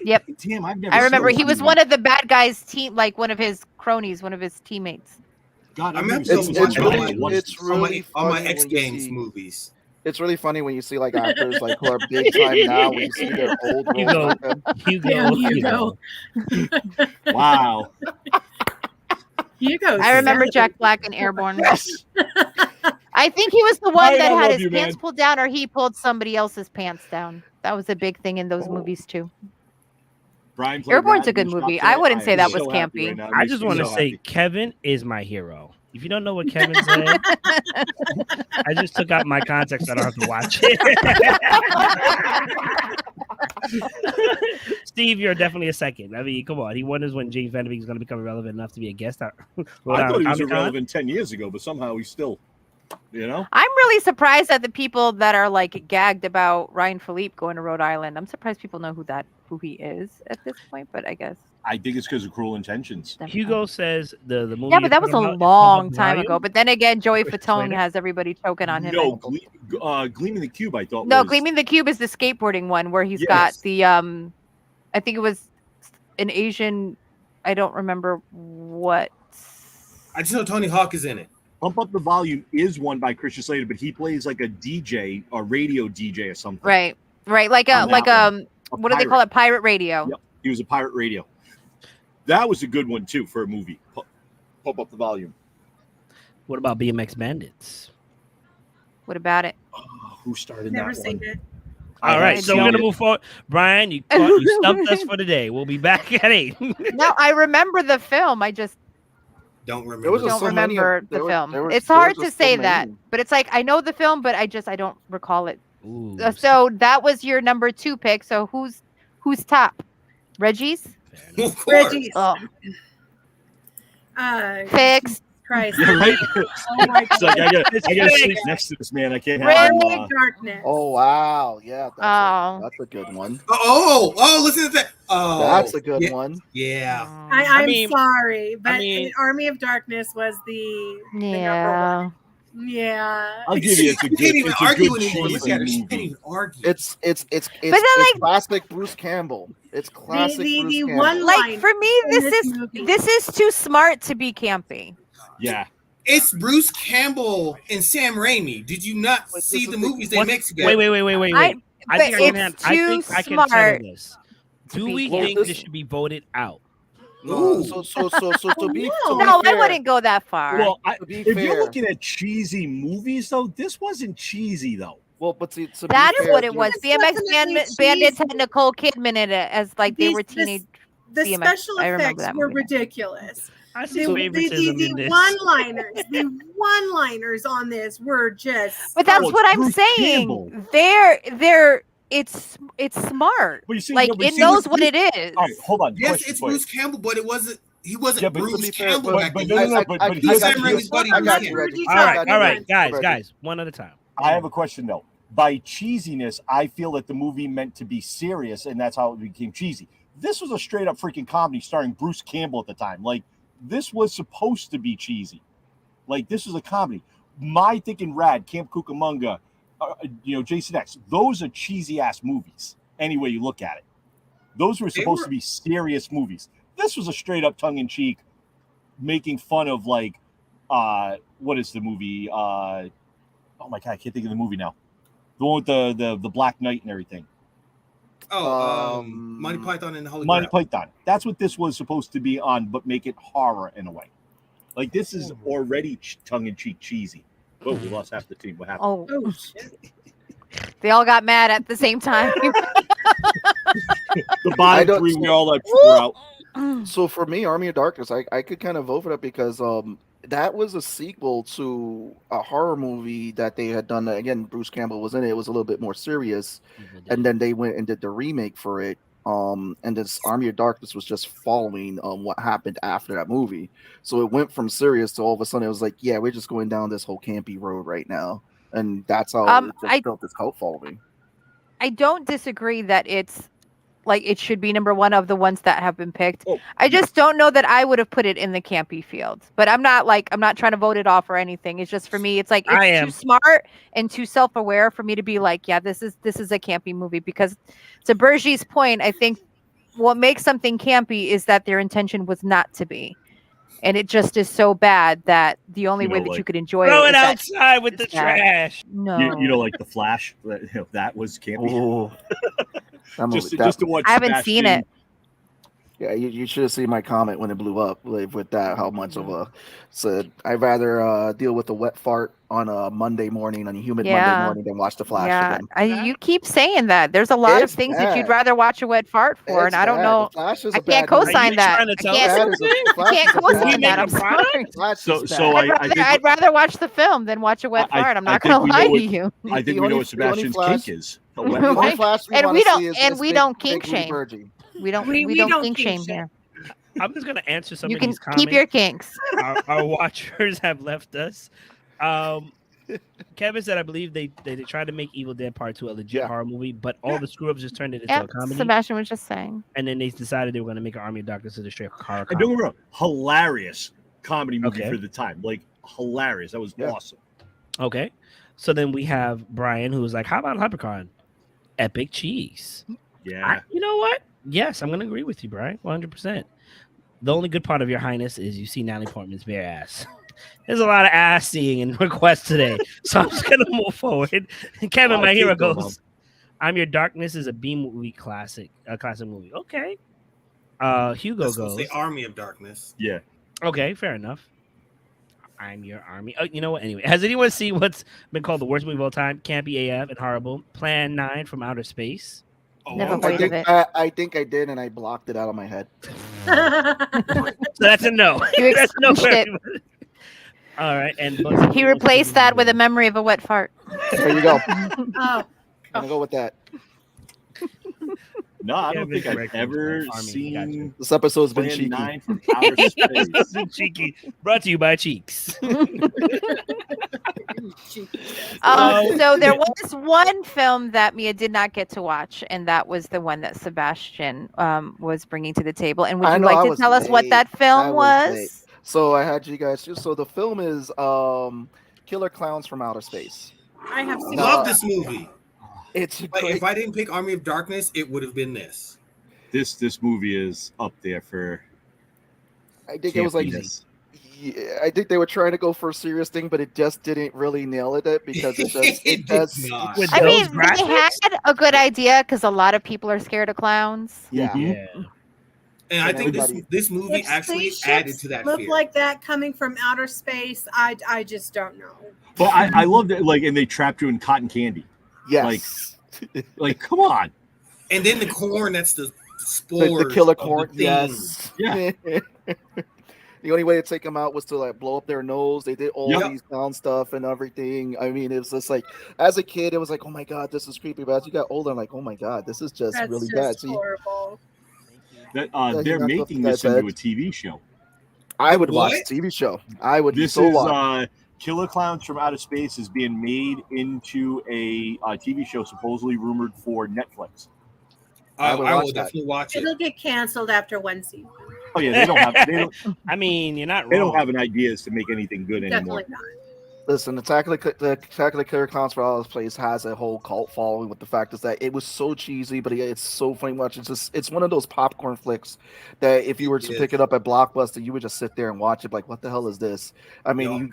Yep. Damn, I've never. I seen remember this he was movie. one of the bad guys' team, like one of his cronies, one of his teammates. God, I'm I've never actually seen gonna this watch movie. all my- it's really all my funny X when you Games see- movies. It's really funny when you see like actors like who are big time now when you see their old roles Hugo. back then. Hugo. Damn, Hugo. Hugo. Wow. Hugo. I remember said Jack Black in Airborne. Yes. I think he was the one Ryan, that I had love his you, pants man. pulled down, or he pulled somebody else's pants down. That was a big thing in those Oh. movies too. Brian played Airborne's Rad a good in the movie. shop I today. wouldn't say am that was so happy campy. right now. It I makes just me want to so say happy. Kevin is my hero. If you don't know what Kevin said, I just took out my context. I don't have to watch it. Steve, you're definitely a second. I mean, come on. He wonders when James Van Der Beek is going to become relevant enough to be a guest. I thought he was irrelevant 10 years ago, but somehow he's still, you know? I'm really surprised at the people that are like gagged about Ryan Philippe going to Rhode Island. I'm surprised people know who he is at this point, but I guess. I think it's because of Cruel Intentions. Hugo says the movie. Yeah, but that was a long time ago. Volume? But then again, Joey Chris Fatone Slater? has everybody choking on him. No, and- Gleaming the Cube, I thought no, was... Gleaming the Cube is the skateboarding one where he's Yes. got the I think it was an Asian. I don't remember what. I just know Tony Hawk is in it. Pump Up the Volume is one by Christian Slater, but he plays like a DJ, a radio DJ or something. Right, like On that one. A what do they call it? Pirate radio. Yep, he was a pirate radio. That was a good one too for a movie. Pump Up the Volume. What about BMX Bandits? What about it? Oh, who started Never that seen one? it. All right, so we're don't. gonna move forward. Brian, you stumped us for the day. We'll be back at 8. No, I remember the film. I just Don't There remember. was don't so many of- remember there the was- film. there was- It's there was hard to just so say that, many. but it's like I know the film, but I don't recall it. Ooh, So that was your number 2 pick. So who's top? Reggie's? fair enough. Of course. Reggie. Oh, Christ. fixed. Yeah, right? Oh my It's like I got It's to sleep fixed. next to this man. I can't Really? have him. Army of Darkness. Oh wow, yeah, Oh. that's a good one. Oh, listen to that. Oh, That's a good yeah, one. Yeah. I'm mean- sorry, but mean- Army of Darkness was the number Yeah. one. Yeah. I'll give you. It's a You good. can't even It's a argue good anymore. Look cheesy at her. She can't movie. even argue. It's then, it's classic Bruce Campbell. It's classic the Bruce Campbell. one Like line for me, in this movie. is too smart to be campy. Yeah. It's Bruce Campbell and Sam Raimi. Did you not But see this the is the- movies they What's- make together? Wait. I- I but think I can, it's I too think I can settle smart this. to Do be we Well, think this- this should be voted out? No, Ooh. so to be No, I fair, wouldn't go that far. Well, to be if you're fair, looking at cheesy movies, though, this wasn't cheesy, though. well, but see, to be That's fair, what it you- was. It's BMX definitely Bandits had cheesy. Nicole Kidman in it as like they These- were this- teenage. The BMX. special I remember effects that were movie. ridiculous. I see The, favoritism in this. one-liners on this were just. But that's Oh, what I'm Bruce saying. Campbell. It's smart. Well, you see, Like no, but it see, knows with what Bruce- it is. All right, hold on. Yes, Question it's for you. Bruce Campbell, but he wasn't Yeah, but to Bruce be fair, Campbell but- back but then. no, He no, was- but- I but he here's was the Sam deal. Raimi's buddy. I Bruce got you, Campbell. Reggie. All I right, got all you. right, guys, Reggie. guys, one at a time. I have a question though. By cheesiness, I feel that the movie meant to be serious, and that's how it became cheesy. This was a straight up freaking comedy starring Bruce Campbell at the time. Like, this was supposed to be cheesy. Like, this was a comedy. My Thinking Rad, Camp Cucamonga, Jason X. Those are cheesy ass movies. Any way you look at it, those were supposed to be serious movies. This was a straight up tongue in cheek, making fun of like, what is the movie? Oh my god, I can't think of the movie now. The one with the Black Knight and everything. Monty Python and the Holy Monty Grail. Python. That's what this was supposed to be on, but make it horror in a way. Like this is already tongue-in-cheek cheesy. Oh, we lost half the team. What happened? Oh shit. They all got mad at the same time. The bottom three, we all like we're out. So for me, Army of Darkness, I could kind of vote for that because that was a sequel to a horror movie that they had done. Again, Bruce Campbell was in it. It was a little bit more serious, and then they went and did the remake for it. And this Army of Darkness was just following what happened after that movie. So it went from serious to all of a sudden it was like, yeah, we're just going down this whole campy road right now, and that's how it just built this cult following. I don't disagree that it's like it should be number one of the ones that have been picked. I just don't know that I would have put it in the campy field. But I'm not trying to vote it off or anything. It's just for me, it's like it's too smart and too self-aware for me to be like, yeah, this is a campy movie. Because to Bergie's point, I think what makes something campy is that their intention was not to be. And it just is so bad that the only way that you could enjoy throw it it is outside with the trash. No, you know, like the Flash. That was campy. Just to watch. I haven't seen it. Yeah, you should have seen my comment when it blew up with that. How much of a said I'd rather deal with a wet fart on a Monday morning, on a humid Monday morning, than watch the Flash again. You keep saying that. There's a lot of things that you'd rather watch a wet fart for, and I don't know. I can't co-sign that. I can't co-sign that. I'm sorry. I'd rather watch the film than watch a wet fart. I'm not going to lie to you. I think we know what Sebastian's kink is. And we don't kink shame. We don't kink shame here. I'm just gonna answer some you of can these comments. Keep your kinks. Our watchers have left us. Kevin said, I believe they tried to make Evil Dead Part 2 a legit horror movie, but all the screw ups just turned it into a comedy. Sebastian was just saying. And then they decided they were going to make an Army of Darkness as a straight horror comedy. And don't get me wrong, hilarious comedy movie for the time. Like hilarious. That was awesome. Okay. So then we have Brian, who was like, how about Leprechaun? Epic cheese. Yeah. You know what? Yes, I'm going to agree with you, Brian. 100%. The only good part of your highness is you see Natalie Portman's bare ass. There's a lot of ass seeing in requests today. So I'm just going to move forward. Kevin, my hero goes, I'm Your Darkness is a B-movie classic. A classic movie. Okay. Hugo goes. The Army of Darkness. Yeah. Okay, fair enough. I'm Your Army. Oh, you know what? Anyway, has anyone seen what's been called the worst movie of all time? Campy AF and horrible. Plan 9 from Outer Space. Never heard of it. I think I did, and I blocked it out of my head. So that's a no. That's no for everybody. All right, and he replaced that with a memory of a wet fart. There you go. I'm gonna go with that. No, I don't think I've ever seen this episode's been cheeky. 9 from Outer Space. Cheeky. Brought to you by Cheeks. So there was one film that Mia did not get to watch, and that was the one that Sebastian was bringing to the table. And would you like to tell us what that film was? So I had you guys. So the film is Killer Clowns from Outer Space. I have seen. Love this movie. But if I didn't pick Army of Darkness, it would have been this. This movie is up there for. I think it was like. Yeah, I think they were trying to go for a serious thing, but it just didn't really nail it because it does. I mean, they had a good idea because a lot of people are scared of clowns. Yeah. And I think this movie actually added to that look fear. Like that coming from outer space. I just don't know. But I love that, like, and they trapped you in cotton candy. Yes. Like come on. And then the corn, that's the spores. The killer corn. Yes. Yeah. The only way to take them out was to like blow up their nose. They did all these clown stuff and everything. I mean, it was just like, as a kid, it was like, oh my god, this is creepy. But as you got older, I'm like, oh my god, this is just really bad. Horrible. They're making this into a TV show. I would watch a TV show. I would. This is Killer Clowns from Outer Space is being made into a TV show, supposedly rumored for Netflix. I will definitely watch it. It'll get canceled after one season. Oh yeah, they don't have. I mean, you're not. They don't have an idea as to make anything good anymore. Definitely not. Listen, the Attack of the Killer Clowns for All This Place has a whole cult following. With the fact is that it was so cheesy, but it's so funny to watch. It's one of those popcorn flicks that if you were to pick it up at Blockbuster, you would just sit there and watch it. Like, what the hell is this? I mean,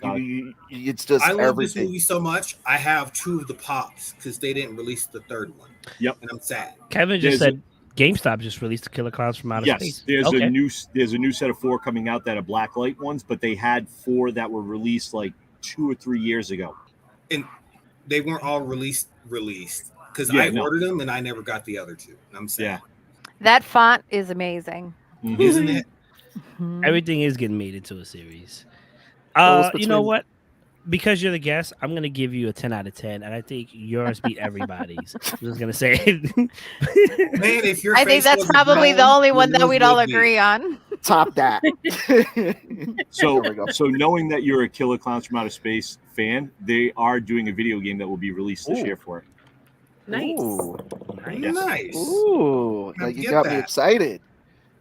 it's just I love this everything. movie so much. I have 2 of the pops because they didn't release the 3rd one. Yep, and I'm sad. Kevin just said GameStop just released the Killer Clowns from Outer Space. There's a new set of 4 coming out that are blacklight ones, but they had 4 that were released like 2 or 3 years ago, and they weren't all released because I ordered them and I never got the other 2. I'm sad. Yeah, That font is amazing, isn't it? Everything is getting made into a series. You know what? Because you're the guest, I'm going to give you a 10 out of 10, and I think yours beat everybody's. I'm just going to say it. Man, if your I think that's probably the only one that we'd all agree on. Top that. So knowing that you're a Killer Clowns from Outer Space fan, they are doing a video game that will be released this year for it. Nice. Ooh. Nice. Ooh, like, you Get got me that. excited.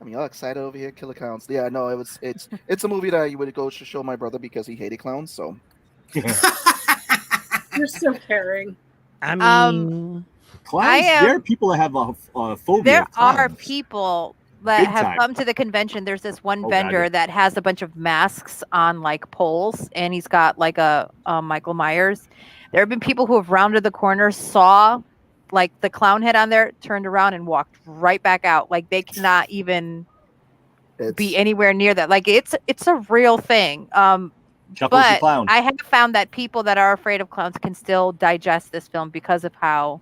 I mean, y'all excited over here, Killer Clowns. Yeah, no, it's a movie that you would go to show my brother because he hated clowns. So You're so caring. I mean, clowns. There are people that have a phobia. There of clowns. are people that Big have time. come to the convention. There's this one Oh, vendor God, yeah. that has a bunch of masks on like poles, and he's got like a Michael Myers. There have been people who have rounded the corner, saw like the clown head on there, turned around and walked right back out. Like they cannot even be anywhere near that. Like it's a real thing. Chuckles the But clown. I have found that people that are afraid of clowns can still digest this film because of how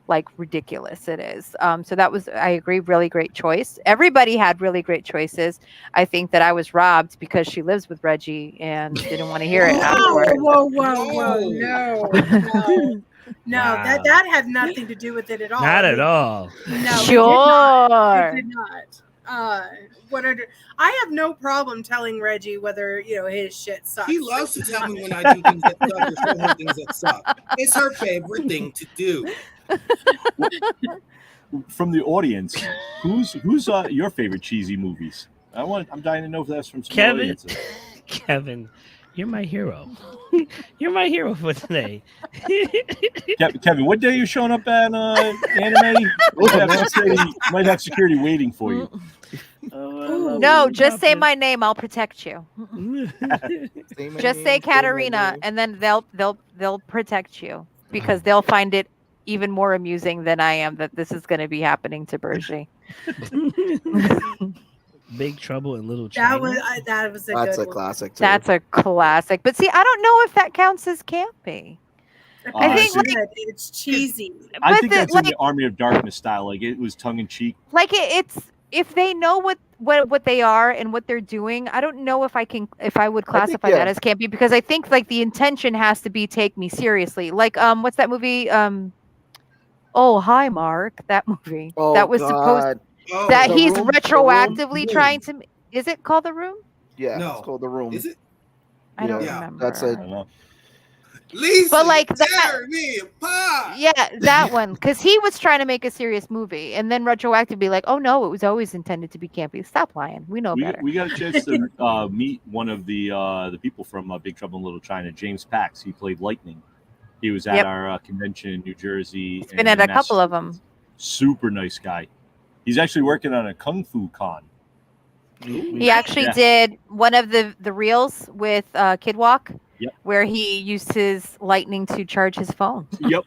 like ridiculous it is. So that was, I agree, really great choice. Everybody had really great choices. I think that I was robbed because she lives with Reggie and didn't want to hear it afterwards. Whoa, no. Wow. That had nothing to do with it at all. not at all. No, Sure. it did not. I have no problem telling Reggie whether his shit sucks. He loves to tell me when I do things that suck or show her things that suck. It's her favorite thing to do. From the audience, who's your favorite cheesy movies? I'm dying to know if that's from some Kevin. audiences. Kevin, you're my hero. You're my hero for today. Kevin, what day are you showing up at anime? Might have security waiting for you. No, just say my name. I'll protect you. Just say Katarina, and then they'll protect you because they'll find it even more amusing than I am that this is going to be happening to Bergie. Big Trouble in Little China. That's a classic too. That's a classic. But see, I don't know if that counts as campy. I think it's cheesy. I think the- that's in the Army of Darkness style. Like it was tongue in cheek. Like it's if they know what they are and what they're doing, I don't know if I would classify that as campy because I think like the intention has to be take me seriously. Like what's that movie? Oh, hi Mark. That movie. Oh, that was supposed that The he's Room? retroactively The Room. trying to. Is it called The Room? Yeah, No. it's called The Room. Is it? I don't Yeah, remember. that's I a don't know. Lisa, But like that- tear me apart. Yeah, that one because he was trying to make a serious movie, and then retroactively like, oh no, it was always intended to be campy. Stop lying. We know better. We got a chance to meet one of the people from Big Trouble in Little China, James Pax. He played Lightning. He was at our convention in New Jersey. It's been at a couple of them. Super nice guy. He's actually working on a Kung Fu Con. He actually did one of the reels with Kid Walk, where he used his lightning to charge his phone. Yep.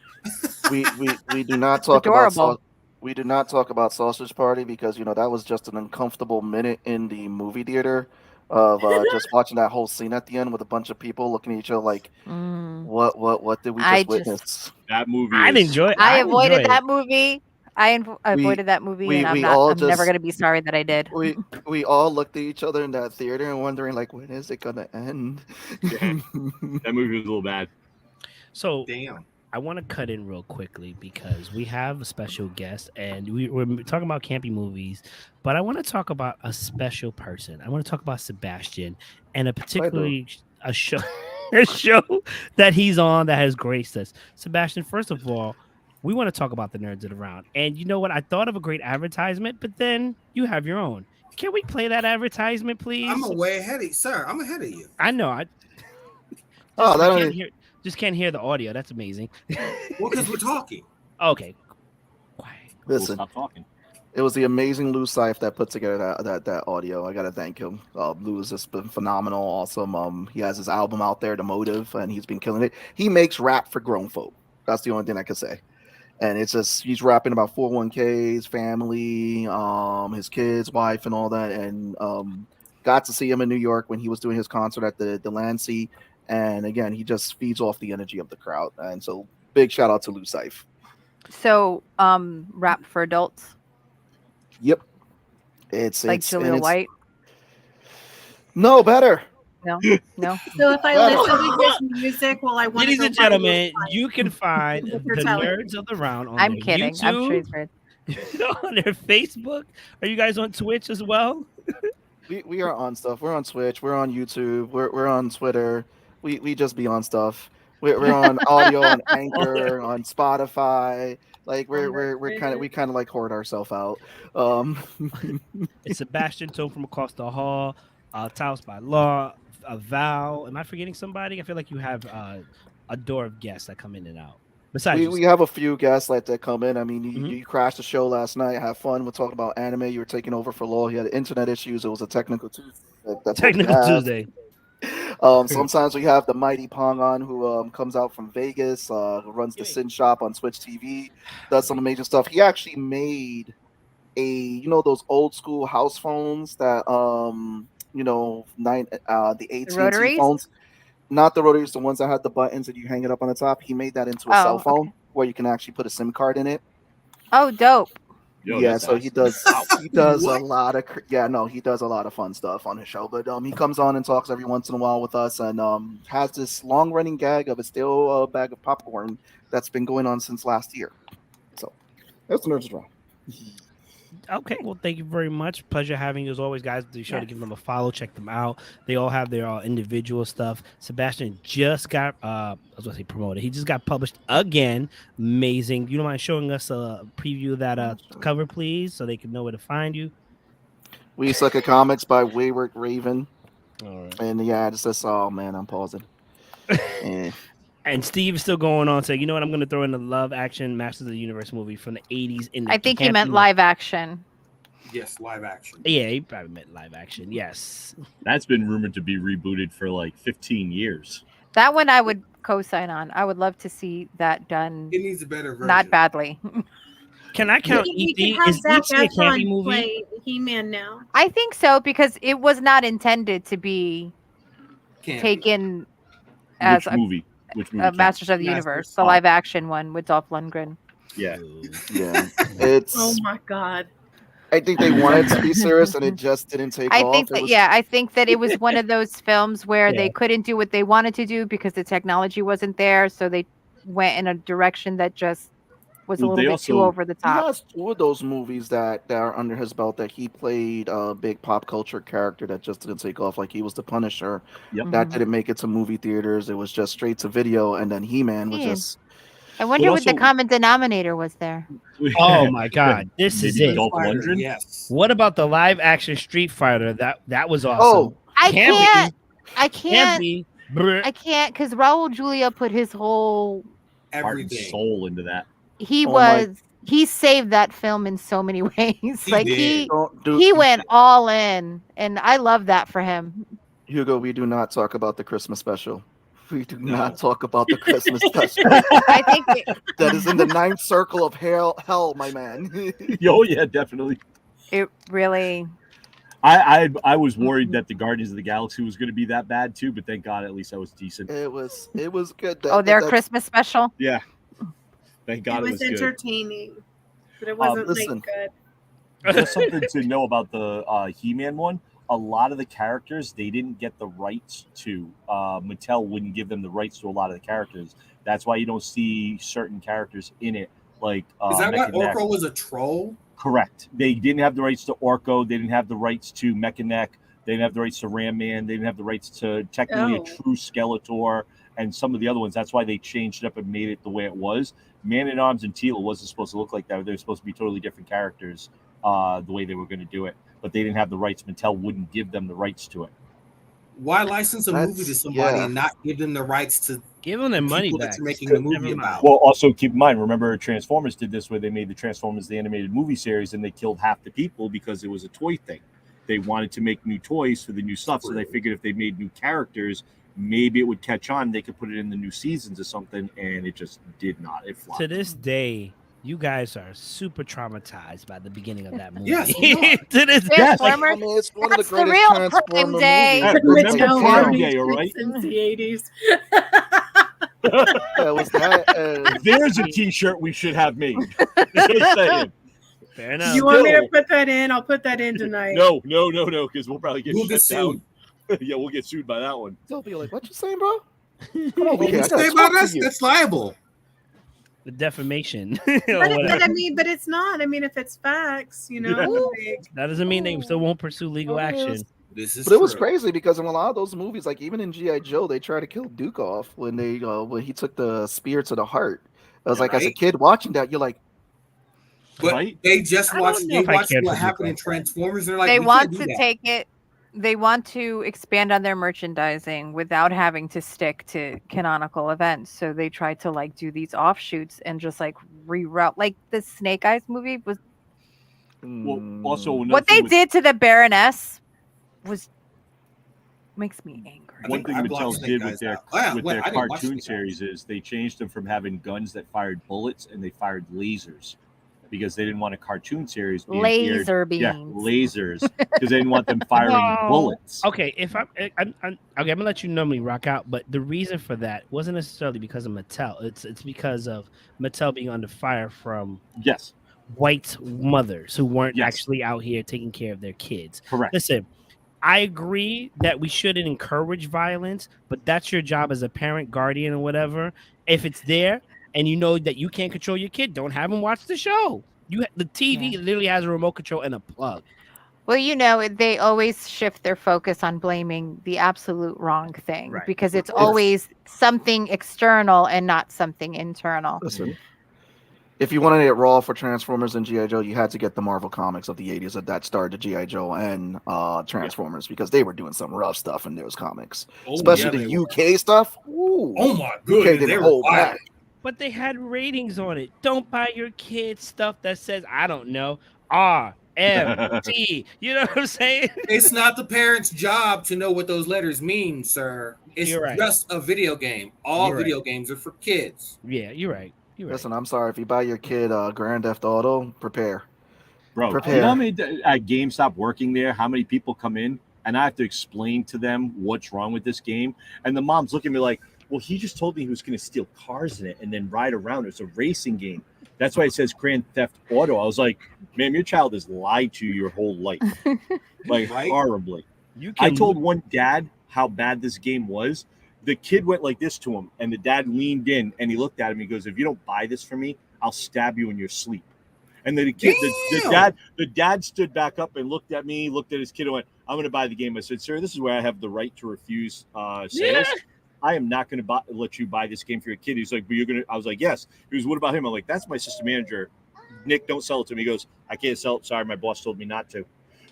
we do not talk Adorable. about we do not talk about Sausage Party because that was just an uncomfortable minute in the movie theater of just watching that whole scene at the end with a bunch of people looking at each other like, what did we just witness? That movie. I enjoy it. I avoided that movie. I avoided that movie, and I'm never going to be sorry that I did. We all looked at each other in that theater and wondering like, when is it gonna end? Yeah. That movie was a little bad. So Damn. I want to cut in real quickly because we have a special guest and we're talking about campy movies, but I want to talk about a special person. I want to talk about Sebastian and a show a show that he's on that has graced us. Sebastian, first of all, we want to talk about the nerds that are around. And you know what? I thought of a great advertisement, but then you have your own. Can we play that advertisement, please? I'm way ahead of you, sir. I'm ahead of you. I know. Oh, that can't only hear, just can't hear the audio. That's amazing. Well, because we're talking. Okay. Quiet. We'll listen. stop talking. It was the amazing Lou Seif that put together that audio. I gotta thank him. Lou has just been phenomenal, awesome. He has his album out there, The Motive, and he's been killing it. He makes rap for grown folk. That's the only thing I can say. And it's just he's rapping about 401ks, family, his kids, wife, and all that. And got to see him in New York when he was doing his concert at the Lancey. And again, he just feeds off the energy of the crowd. And so, big shout out to Lou Seif. So, rap for adults Yep, it's like it's Julia and it's White. no better. No, no. So if I Better. listen to his music, will I want Ladies to and gentlemen, you can That's find what the you're telling me. Nerds of the Round on I'm their kidding. I'm sure he's YouTube, weird. on their Facebook. Are you guys on Twitch as well? We are on stuff. We're on Twitch. We're on YouTube. We're on Twitter. We just be on stuff. We're on audio on Anchor on Spotify. Like we kind of like hoard ourselves out. Um, It's Sebastian Tone from across the hall. Taos by Law. Val. Am I forgetting somebody? I feel like you have a door of guests that come in and out. Besides, we have a few guests like that come in. I mean, Mhm. you crashed the show last night. Have fun. We're talking about anime. You were taking over for Law. He had internet issues. It was a technical Tuesday. That's Technical what we have. Tuesday. Sometimes we have the mighty Pong on who comes out from Vegas, who runs the Sin Shop on Switch TV, does some amazing stuff. He actually made those old school house phones that the AT&T rotaries? phones, not the rotaries, the ones that had the buttons and you hang it up on the top. He made that into a cell phone okay. where you can actually put a SIM card in it. Oh, dope. Yo, Yeah, that's so he awesome. does he does What? a lot of he does a lot of fun stuff on his show. But he comes on and talks every once in a while with us, and has this long running gag of a stale bag of popcorn that's been going on since last year. So that's the Nerds Around. Okay, well, thank you very much. Pleasure having you as always, guys. Be sure to Yes. give them a follow, check them out. They all have their individual stuff. Sebastian just got, I was gonna say promoted. He just got published again. Amazing. You don't mind showing us a preview of that cover, please, so they can know where to find you. We Suck at Comics by Wayward Raven, All right. and yeah, it's just oh man, I'm pausing. And And Steve is still going on saying, you know what? I'm going to throw in the live action Masters of the Universe movie from the 80s. I think he meant live action. Yes, live action. Yeah, he probably meant live action. Yes. That's been rumored to be rebooted for like 15 years. That one I would co-sign on. I would love to see that done It needs a better version. not badly. Can I count We E.T.? could have Is Zac E.T. a Campy Efron movie? play He-Man now. I think so because it was not intended to be Can't be. taken as Which movie? Which movie? a Masters of the Masters. Universe, the live action one with Dolph Lundgren. Yeah. yeah, it's. Oh my god. I think they wanted to be serious, and it just didn't take I off. think It that was- I think that it was one of those films where Yeah. they couldn't do what they wanted to do because the technology wasn't there, so they went in a direction that just was a Well, little they bit too also- over the He top. has two of those movies that are under his belt that he played a big pop culture character that just didn't take off. Like he was the Punisher. Yep. That Mhm. didn't make it to movie theaters. It was just straight to video. And then He-Man was Yeah. just I wonder what the also- common denominator was there. Oh my God. This is Maybe it. Dolph Fighter, Lundgren? yes. What about the live action Street Fighter? That was awesome. oh I Campy. can't Campy. Brr. I can't because Raul Julia put his whole Heart and Everything. soul into that. he saved that film in so many ways. He Like did. don't do he went all in, and I love that for him. Hugo. We do not talk about the Christmas special. We do No. not talk about the Christmas special. I think That is in the ninth circle of hell, my man. Oh yeah, definitely. it really. I was worried that the Guardians of the Galaxy was going to be that bad too, but thank God at least that was decent. it was good. Oh, their that's- Christmas special. Yeah. Thank God It it was was good. entertaining, but it wasn't listen. like good. Just something to know about the He-Man one. A lot of the characters they didn't get the rights to. Mattel wouldn't give them the rights to a lot of the characters. That's why you don't see certain characters in it. Like Is that why Mech and Neck. Orko was a troll? Correct. They didn't have the rights to Orko. They didn't have the rights to Mech. They didn't have the rights to Ram Man. They didn't have the rights to technically Oh. a true Skeletor and some of the other ones. That's why they changed it up and made it the way it was. Man at Arms and Teela wasn't supposed to look like that. They were supposed to be totally different characters the way they were going to do it. But they didn't have the rights. Mattel wouldn't give them the rights to it. Why license a movie to somebody and not give them the rights to give them their money people back? that you're making the movie about? Well, also keep in mind, remember Transformers did this where they made the Transformers the animated movie series and they killed half the people because it was a toy thing. They wanted to make new toys for the new stuff, so they figured if they made new characters, maybe it would catch on. They could put it in the new seasons or something, and it just did not. It flopped. To this day, you guys are super traumatized by the beginning of that movie. Yes, to this Yes, I mean, it's one of the greatest real Transformer Day. movies. Remember Mattel Prime Party Day, all right? since the 80s. Yeah, it was that. There's a T-shirt we should have made. Just saying. Fair enough. You want me to put that in? I'll put that in tonight. No, because we'll probably get We'll shut get down. Yeah, we'll get sued by that one. They'll be like, "What you saying, bro? Come over What here. you I gotta say talk about to us? you." That's liable. The defamation. But Whatever. I mean, but it's not. I mean, if it's facts, you know. That doesn't mean they still won't pursue legal action. This is But it was true. crazy because in a lot of those movies, like even in GI Joe, they tried to kill Duke off when he took the spear to the heart. I was like, as a Right. kid watching that, you're like, But Right? they just I don't watched. know They if I watched cared what for happened in Duke. Transformers. They're like, They we want can't do to that. take it. They want to expand on their merchandising without having to stick to canonical events. So they try to like do these offshoots and just like reroute. Like the Snake Eyes movie was Well, also another what thing they with- did to the Baroness was makes me angry. One thing I Mattel blocked Snake did Eyes with their out. Oh, yeah, with wait, their I didn't watch cartoon Snake Eyes. series is they changed them from having guns that fired bullets and they fired lasers because they didn't want a cartoon series being geared- Laser beams. Yeah, lasers because they didn't want them firing No. bullets. Okay, if I'm okay, I'm gonna let you normally rock out, but the reason for that wasn't necessarily because of Mattel. It's because of Mattel being under fire from Yes, white mothers who weren't Yes. actually out here taking care of their kids. correct. Listen, I agree that we shouldn't encourage violence, but that's your job as a parent, guardian, or whatever. If it's there and you know that you can't control your kid, don't have them watch the show. The TV literally has a remote control and a plug. Well, you know, they always shift their focus on blaming the absolute wrong thing Right. because it's always something external and not something internal. listen, if you wanted it raw for Transformers and GI Joe, you had to get the Marvel comics of the '80s that started GI Joe and Transformers because they were doing some rough stuff in those comics, Oh, especially yeah, the they were. UK stuff. Ooh, Oh my UK goodness, they didn't were hold wild. back. But they had ratings on it. Don't buy your kids stuff that says, I don't know, RMT. You know what I'm saying? It's not the parent's job to know what those letters mean, sir. It's You're right. just a video game. All You're video games are for kids. Yeah, you're right. You're right. Listen, I'm sorry if you buy your kid Grand Theft Auto, prepare. Bro, Prepare. you know how many at GameStop working there, how many people come in and I have to explain to them what's wrong with this game? And the mom's looking at me like, well, he just told me he was going to steal cars in it and then ride around. It's a racing game. That's why it says Grand Theft Auto. I was like, ma'am, your child has lied to you your whole life. Like, Right? horribly. You I can told one dad how bad this game was. The kid went like this to him, and the dad leaned in and he looked at him. He goes, if you don't buy this for me, I'll stab you in your sleep. And then the dad stood back up and looked at me, looked at his kid, and went, I'm going to buy the game. I said, sir, this is where I have the right to refuse sales. Yeah. I am not going to let you buy this game for your kid. He's like, but you're going to, I was like, yes. He goes, what about him? I'm like, that's my assistant manager. Nick, don't sell it to me. He goes, I can't sell it. Sorry, my boss told me not to.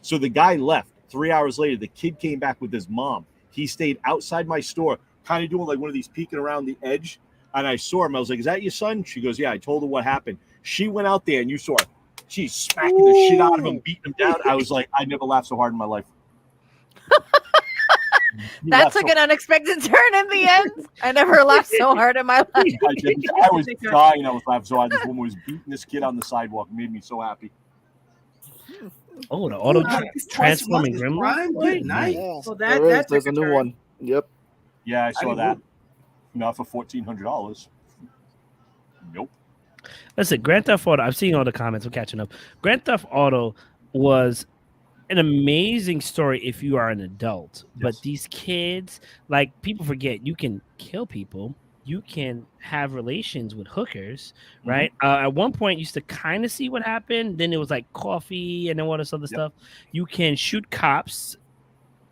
So the guy left. 3 hours later, the kid came back with his mom. He stayed outside my store, kind of doing like one of these peeking around the edge. And I saw him. I was like, is that your son? She goes, yeah. I told her what happened. She went out there and you saw her. She's smacking the shit out of him, beating him down. I was like, I never laughed so hard in my life. That took an unexpected turn in the end. I never laughed so hard in my life. I was dying. I was laughing so hard. This woman was beating this kid on the sidewalk. It made me so happy. Oh, the auto Wow, transforming this gremlin. Prime? Good night. Well, There's a new turn. one. Yep. Yeah, I saw didn't that. know. Not for $1,400. Nope. Listen, Grand Theft Auto. I've seen all the comments. I'm catching up. Grand Theft Auto was an amazing story if you are an adult. But Yes. these kids, like people forget, you can kill people. You can have relations with hookers, right? At one point, you used to kind of see what happened. Then it was like coffee and then all this other stuff. You can shoot cops.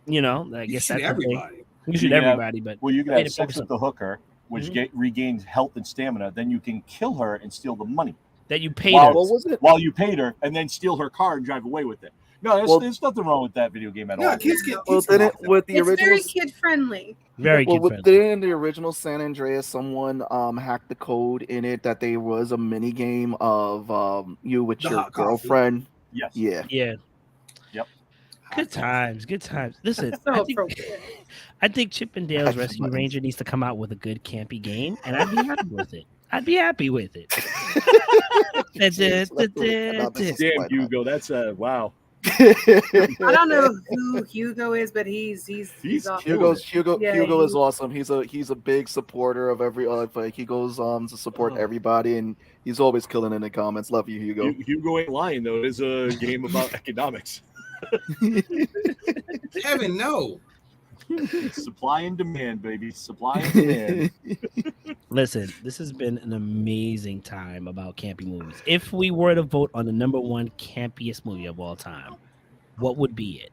You know, I You guess shoot that's the thing. everybody. You shoot You can have- everybody, but Well, you can Made have it sex focus with the hooker, which Mhm. regains health and stamina. Then you can kill her and steal the money that you paid Wow. her. What was it? while you paid her, and then steal her car and drive away with it. No, there's nothing wrong with that video game at all. Kids get Well, then with the It's original, very kid friendly. Very well, kid with friendly. in the original San Andreas, someone hacked the code in it that there was a mini game of you with The your hot coffee. girlfriend. Yes. Yeah. Yeah. Yep. Good times. Good times. Listen, So I think appropriate. I think Chippendale's Action Rescue buttons. Ranger needs to come out with a good campy game, and I'd be happy with it. I'd be happy with it. Jeez, let's do it. No, this is Damn, quite Hugo, that's wow. I don't know who Hugo is, but he's awesome. Hugo Yeah, is awesome. He's a big supporter of every like he goes to support everybody, and he's always killing in the comments. Love you, Hugo. Hugo ain't lying though. It is a game about economics. Heaven no. It's supply and demand, baby. Supply and demand. Listen, this has been an amazing time about campy movies. If we were to vote on the number one campiest movie of all time, what would be it?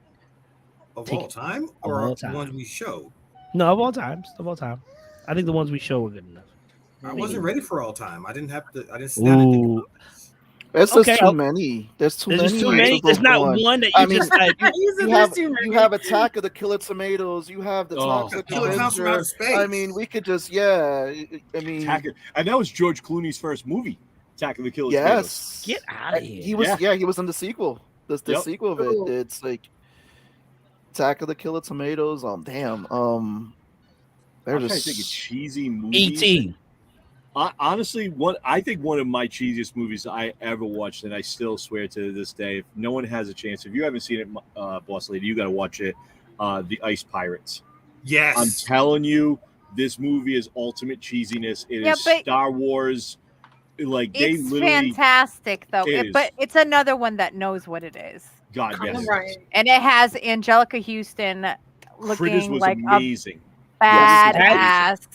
Of all time? Or all the time. ones we showed? No, of all times. Of all time. I think the ones we show were good enough. I wasn't ready for all time. I didn't sit down and think Ooh, about this. There's Okay, just too many. There's too there's many. just too to many. vote There's for not one. one that you I mean, just like. you have Attack of the Killer Tomatoes. You have the Toxic Killer comes from outer Avenger. space. I mean, we could just I mean, And that was George Clooney's first movie, Attack of the Killer Tomatoes. yes. Get out of here. He was he was in the sequel. The Yep. sequel of it. It's like Attack of the Killer Tomatoes. Damn. They're I'm trying to just think of cheesy movies. E.T. Honestly, I think one of my cheesiest movies I ever watched, and I still swear to this day, if no one has a chance, if you haven't seen it, Boss Lady, you got to watch it. The Ice Pirates. Yes. I'm telling you, this movie is ultimate cheesiness. It is but Star Wars. Like they It's literally, fantastic, though. It is. But it's another one that knows what it is. God, yes. Right. And it has Angelica Houston Critters looking was like amazing. badass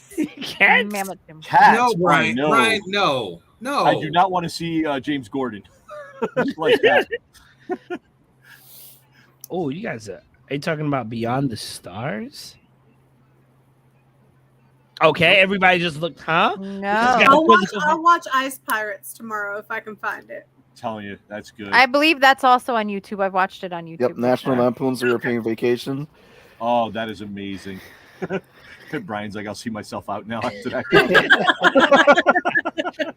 Cats. mammoth. Cats, No, Brian. no. Brian, no. No. I do not want to see James Gordon like that. Oh, you guys are you talking about Beyond the Stars? Okay, everybody just looked, huh? No. I'll watch Ice Pirates tomorrow if I can find it. I'm telling you, that's good. I believe that's also on YouTube. I've watched it on YouTube. Yep, National Lampoon's European Vacation. Oh, that is amazing. Brian's like, I'll see myself out now after that.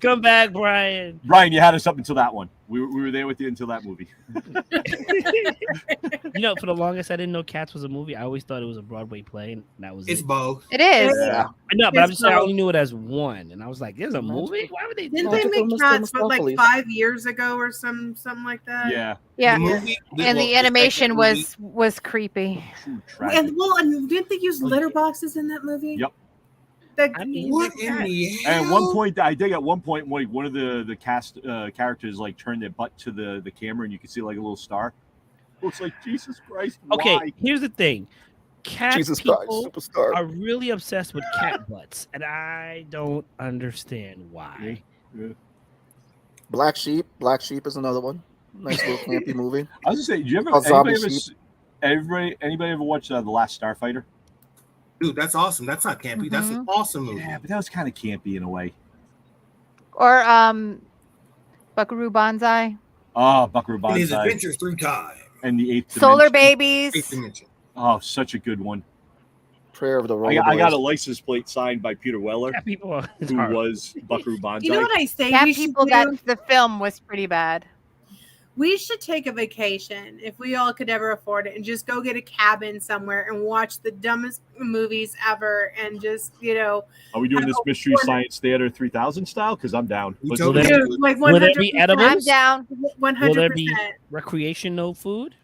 Come back, Brian. Brian, you had us up until that one. We were there with you until that movie. You know, for the longest, I didn't know Cats was a movie. I always thought it was a Broadway play, and that was It's it. both. It is. Yeah. No, but I'm It's just saying, I both. only knew it as one, and I was like, "There's a movie? Why would they?" Didn't do they that? make Mr. Cats but like Mistopheles. 5 years ago or something like that? Yeah. Yeah. The movie, And the animation was creepy. True tragic. And didn't they use litter boxes in that movie? Yep. I mean, What in the hell? And at one point, I think at one point, like one of the cast characters like turned their butt to the camera, and you could see like a little star. It's like Jesus Christ. Okay, Why? here's the thing: cat Jesus Christ, people superstar. are really obsessed with cat butts, and I don't understand why. Yeah. Black Sheep. Black Sheep is another one. Nice little campy movie. I was gonna say, did you ever Oh, Zombie anybody ever watch The Last Starfighter? Dude, that's awesome. That's not campy. That's an awesome movie. Yeah, but that was kind of campy in a way. Or Buckaroo Banzai. Oh, Buckaroo In his Banzai adventures through time. and the Eighth Solar Dimension. Babies. Eighth dimension. Oh, such a good one. Prayer of the I Roller got, I got a Boys. license plate signed by Peter Weller, Cat people are it's who hard. was Buckaroo Banzai. You know what I say? Cat we should people. do? That the film was pretty bad. We should take a vacation if we all could ever afford it and just go get a cabin somewhere and watch the dumbest movies ever and just, Are we doing this Mystery Science Theater 3000 style? Because I'm down. You Let's told do me that. to- dude, like Will there 100%. be edibles? I'm down. 100%. Will there be recreational food?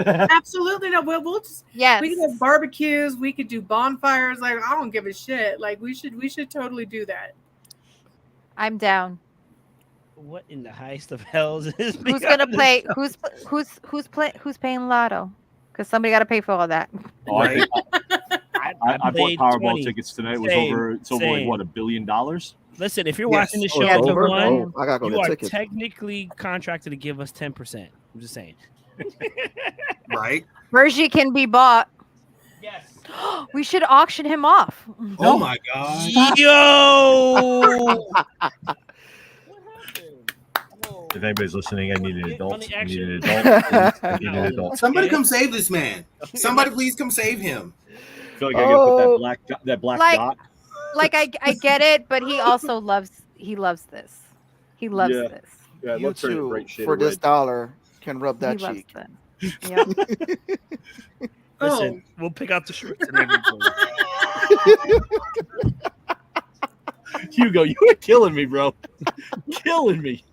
Absolutely no. We'll just Yes. we could have barbecues. We could do bonfires. Like I don't give a shit. Like we should totally do that. I'm down. What in the highest of hells is Who's gonna play? Who's paying Lotto? Because somebody got to pay for all that. Oh, I, think, I bought played Powerball 20. tickets tonight. It was Same, over. It's over like same. what, $1 billion? Listen, if you're Yes. watching the Oh, show it's as a over? one, Oh, I gotta go you get are tickets. technically contracted to give us 10%. I'm just saying. Right? Virgie can be bought. Yes. We should auction him off. Oh my god. Yo! If anybody's listening, I need an adult. Money I need an action. adult. I need an adult. Somebody come save this man. Somebody please come save him. I feel like I gotta put that black Like- dot. Like I get it, but he also loves this. He loves this. Yeah, You let's turn it too, bright shade for of this red. dollar, can rub that He loves cheek. this. Yep. Listen, we'll pick out the shirts and everything. Hugo, you are killing me, bro. Killing me.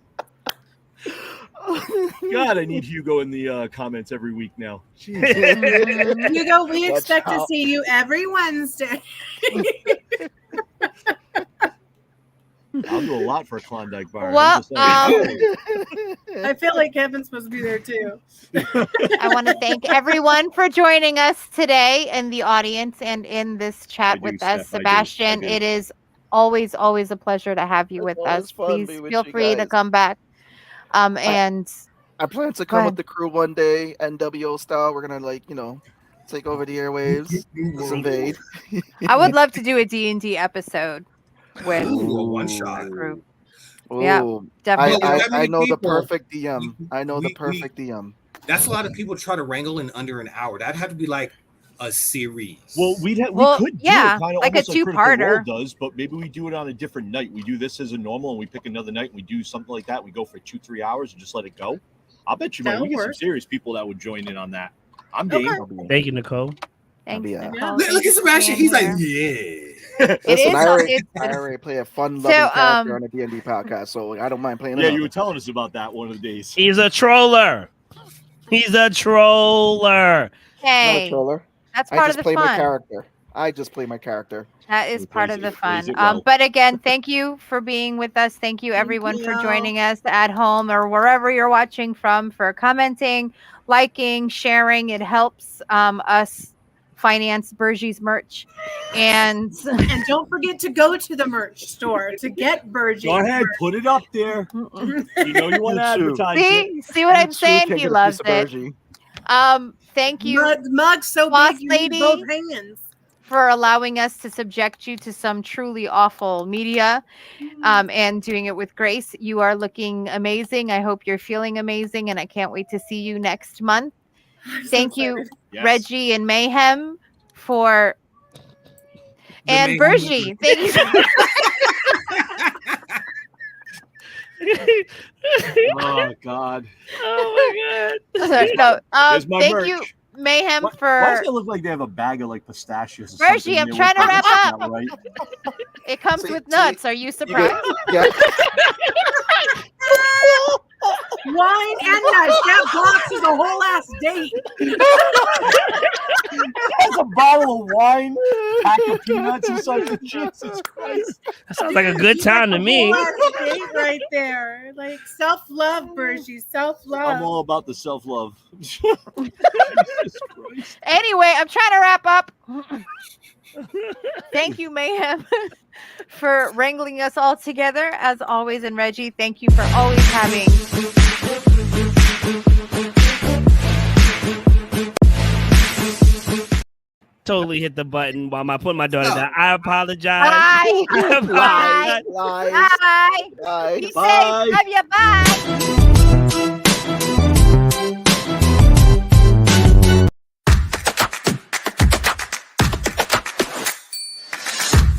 God, I need Hugo in the comments every week now. Mhm. Hugo, we Watch expect to out. see you every Wednesday. I'll do a lot for a Klondike bar. Well, I'm just saying. I feel like Kevin's supposed to be there too. I want to thank everyone for joining us today in the audience and in this chat I do, with Steph, us. I do. Sebastian, I do. it is always a pleasure to have you It's with always us. fun to Please be with feel you free to guys. come back. And I plan to Go come ahead. with the crew one day, NWO style. We're gonna take over the airwaves, just invade. I would love to do a D&D episode with Ooh, a one shot. our group. Ooh, Yeah, I, definitely. Well, with that I many know the people, perfect DM. I know the we- perfect DM. That's a lot of people try to wrangle in under an hour. That'd have to be like a series. Well, we Well, could do yeah, it kind of like a almost like Critical two-parter. Role does, but maybe we do it on a different night. We do this as a normal, and we pick another night, and we do something like that. We go for 2-3 hours and just let it go. I'll bet you money we That'll get some work. serious people that would join in on that. I'm Okay. game. Thank you, Nicole. Thanks, Yeah. Nicole. Look, Thank look you at for Sebastian. being He's like, here. yeah. Listen, is- I already, it's- I already play a fun, So, loving character on a D&D podcast, so I don't mind playing. Yeah, you another. were telling us about that one of the days. He's a troller. He's a troller. Not a Hey, troller. that's I part of just the play my fun. character. I just play my character. That is He part plays of the it- plays fun. it well. But again, thank you for being with us. Thank you, everyone, for you. joining us at home or wherever you're watching from, for commenting, liking, sharing. It helps us finance Bergie's merch. And And don't forget to go to the merch store to get Bergie. Go ahead, put it up there. You know you want to You too. advertise it. see what I'm You too saying? can He get a loves piece of it. Bergie. Thank you Mug so Boss big you lady. need both hands. for allowing us to subject you to some truly awful media and doing it with grace. You are looking amazing. I hope you're feeling amazing, and I can't wait to see you next month. I'm so Thank you, excited. Yes. Reggie and Mayhem, for The and Mayhem Bergie. Thank you. Oh God. Oh my No, There's my thank merch. you, Mayhem, Why does for it look like they have a bag of like pistachios? Or Bergie, something I'm there trying to with wrap nuts? up. Not right. it comes See- with see, nuts. Are you surprised? Yeah. Wine and nuts. That box is a whole ass date. It's a bottle of wine, pack of peanuts, or something. Jesus Christ. That sounds like a good time to me. Whole ass date right there. Like self-love, Bergie. Self-love. I'm all about the self-love. Anyway, I'm trying to wrap up. Thank you, Mayhem, for wrangling us all together as always. And Reggie, thank you for always having Totally hit the button while I put my daughter down. I apologize. Bye. I apologize. Lies. Bye. Lies. Be safe. Bye. Love you. Bye.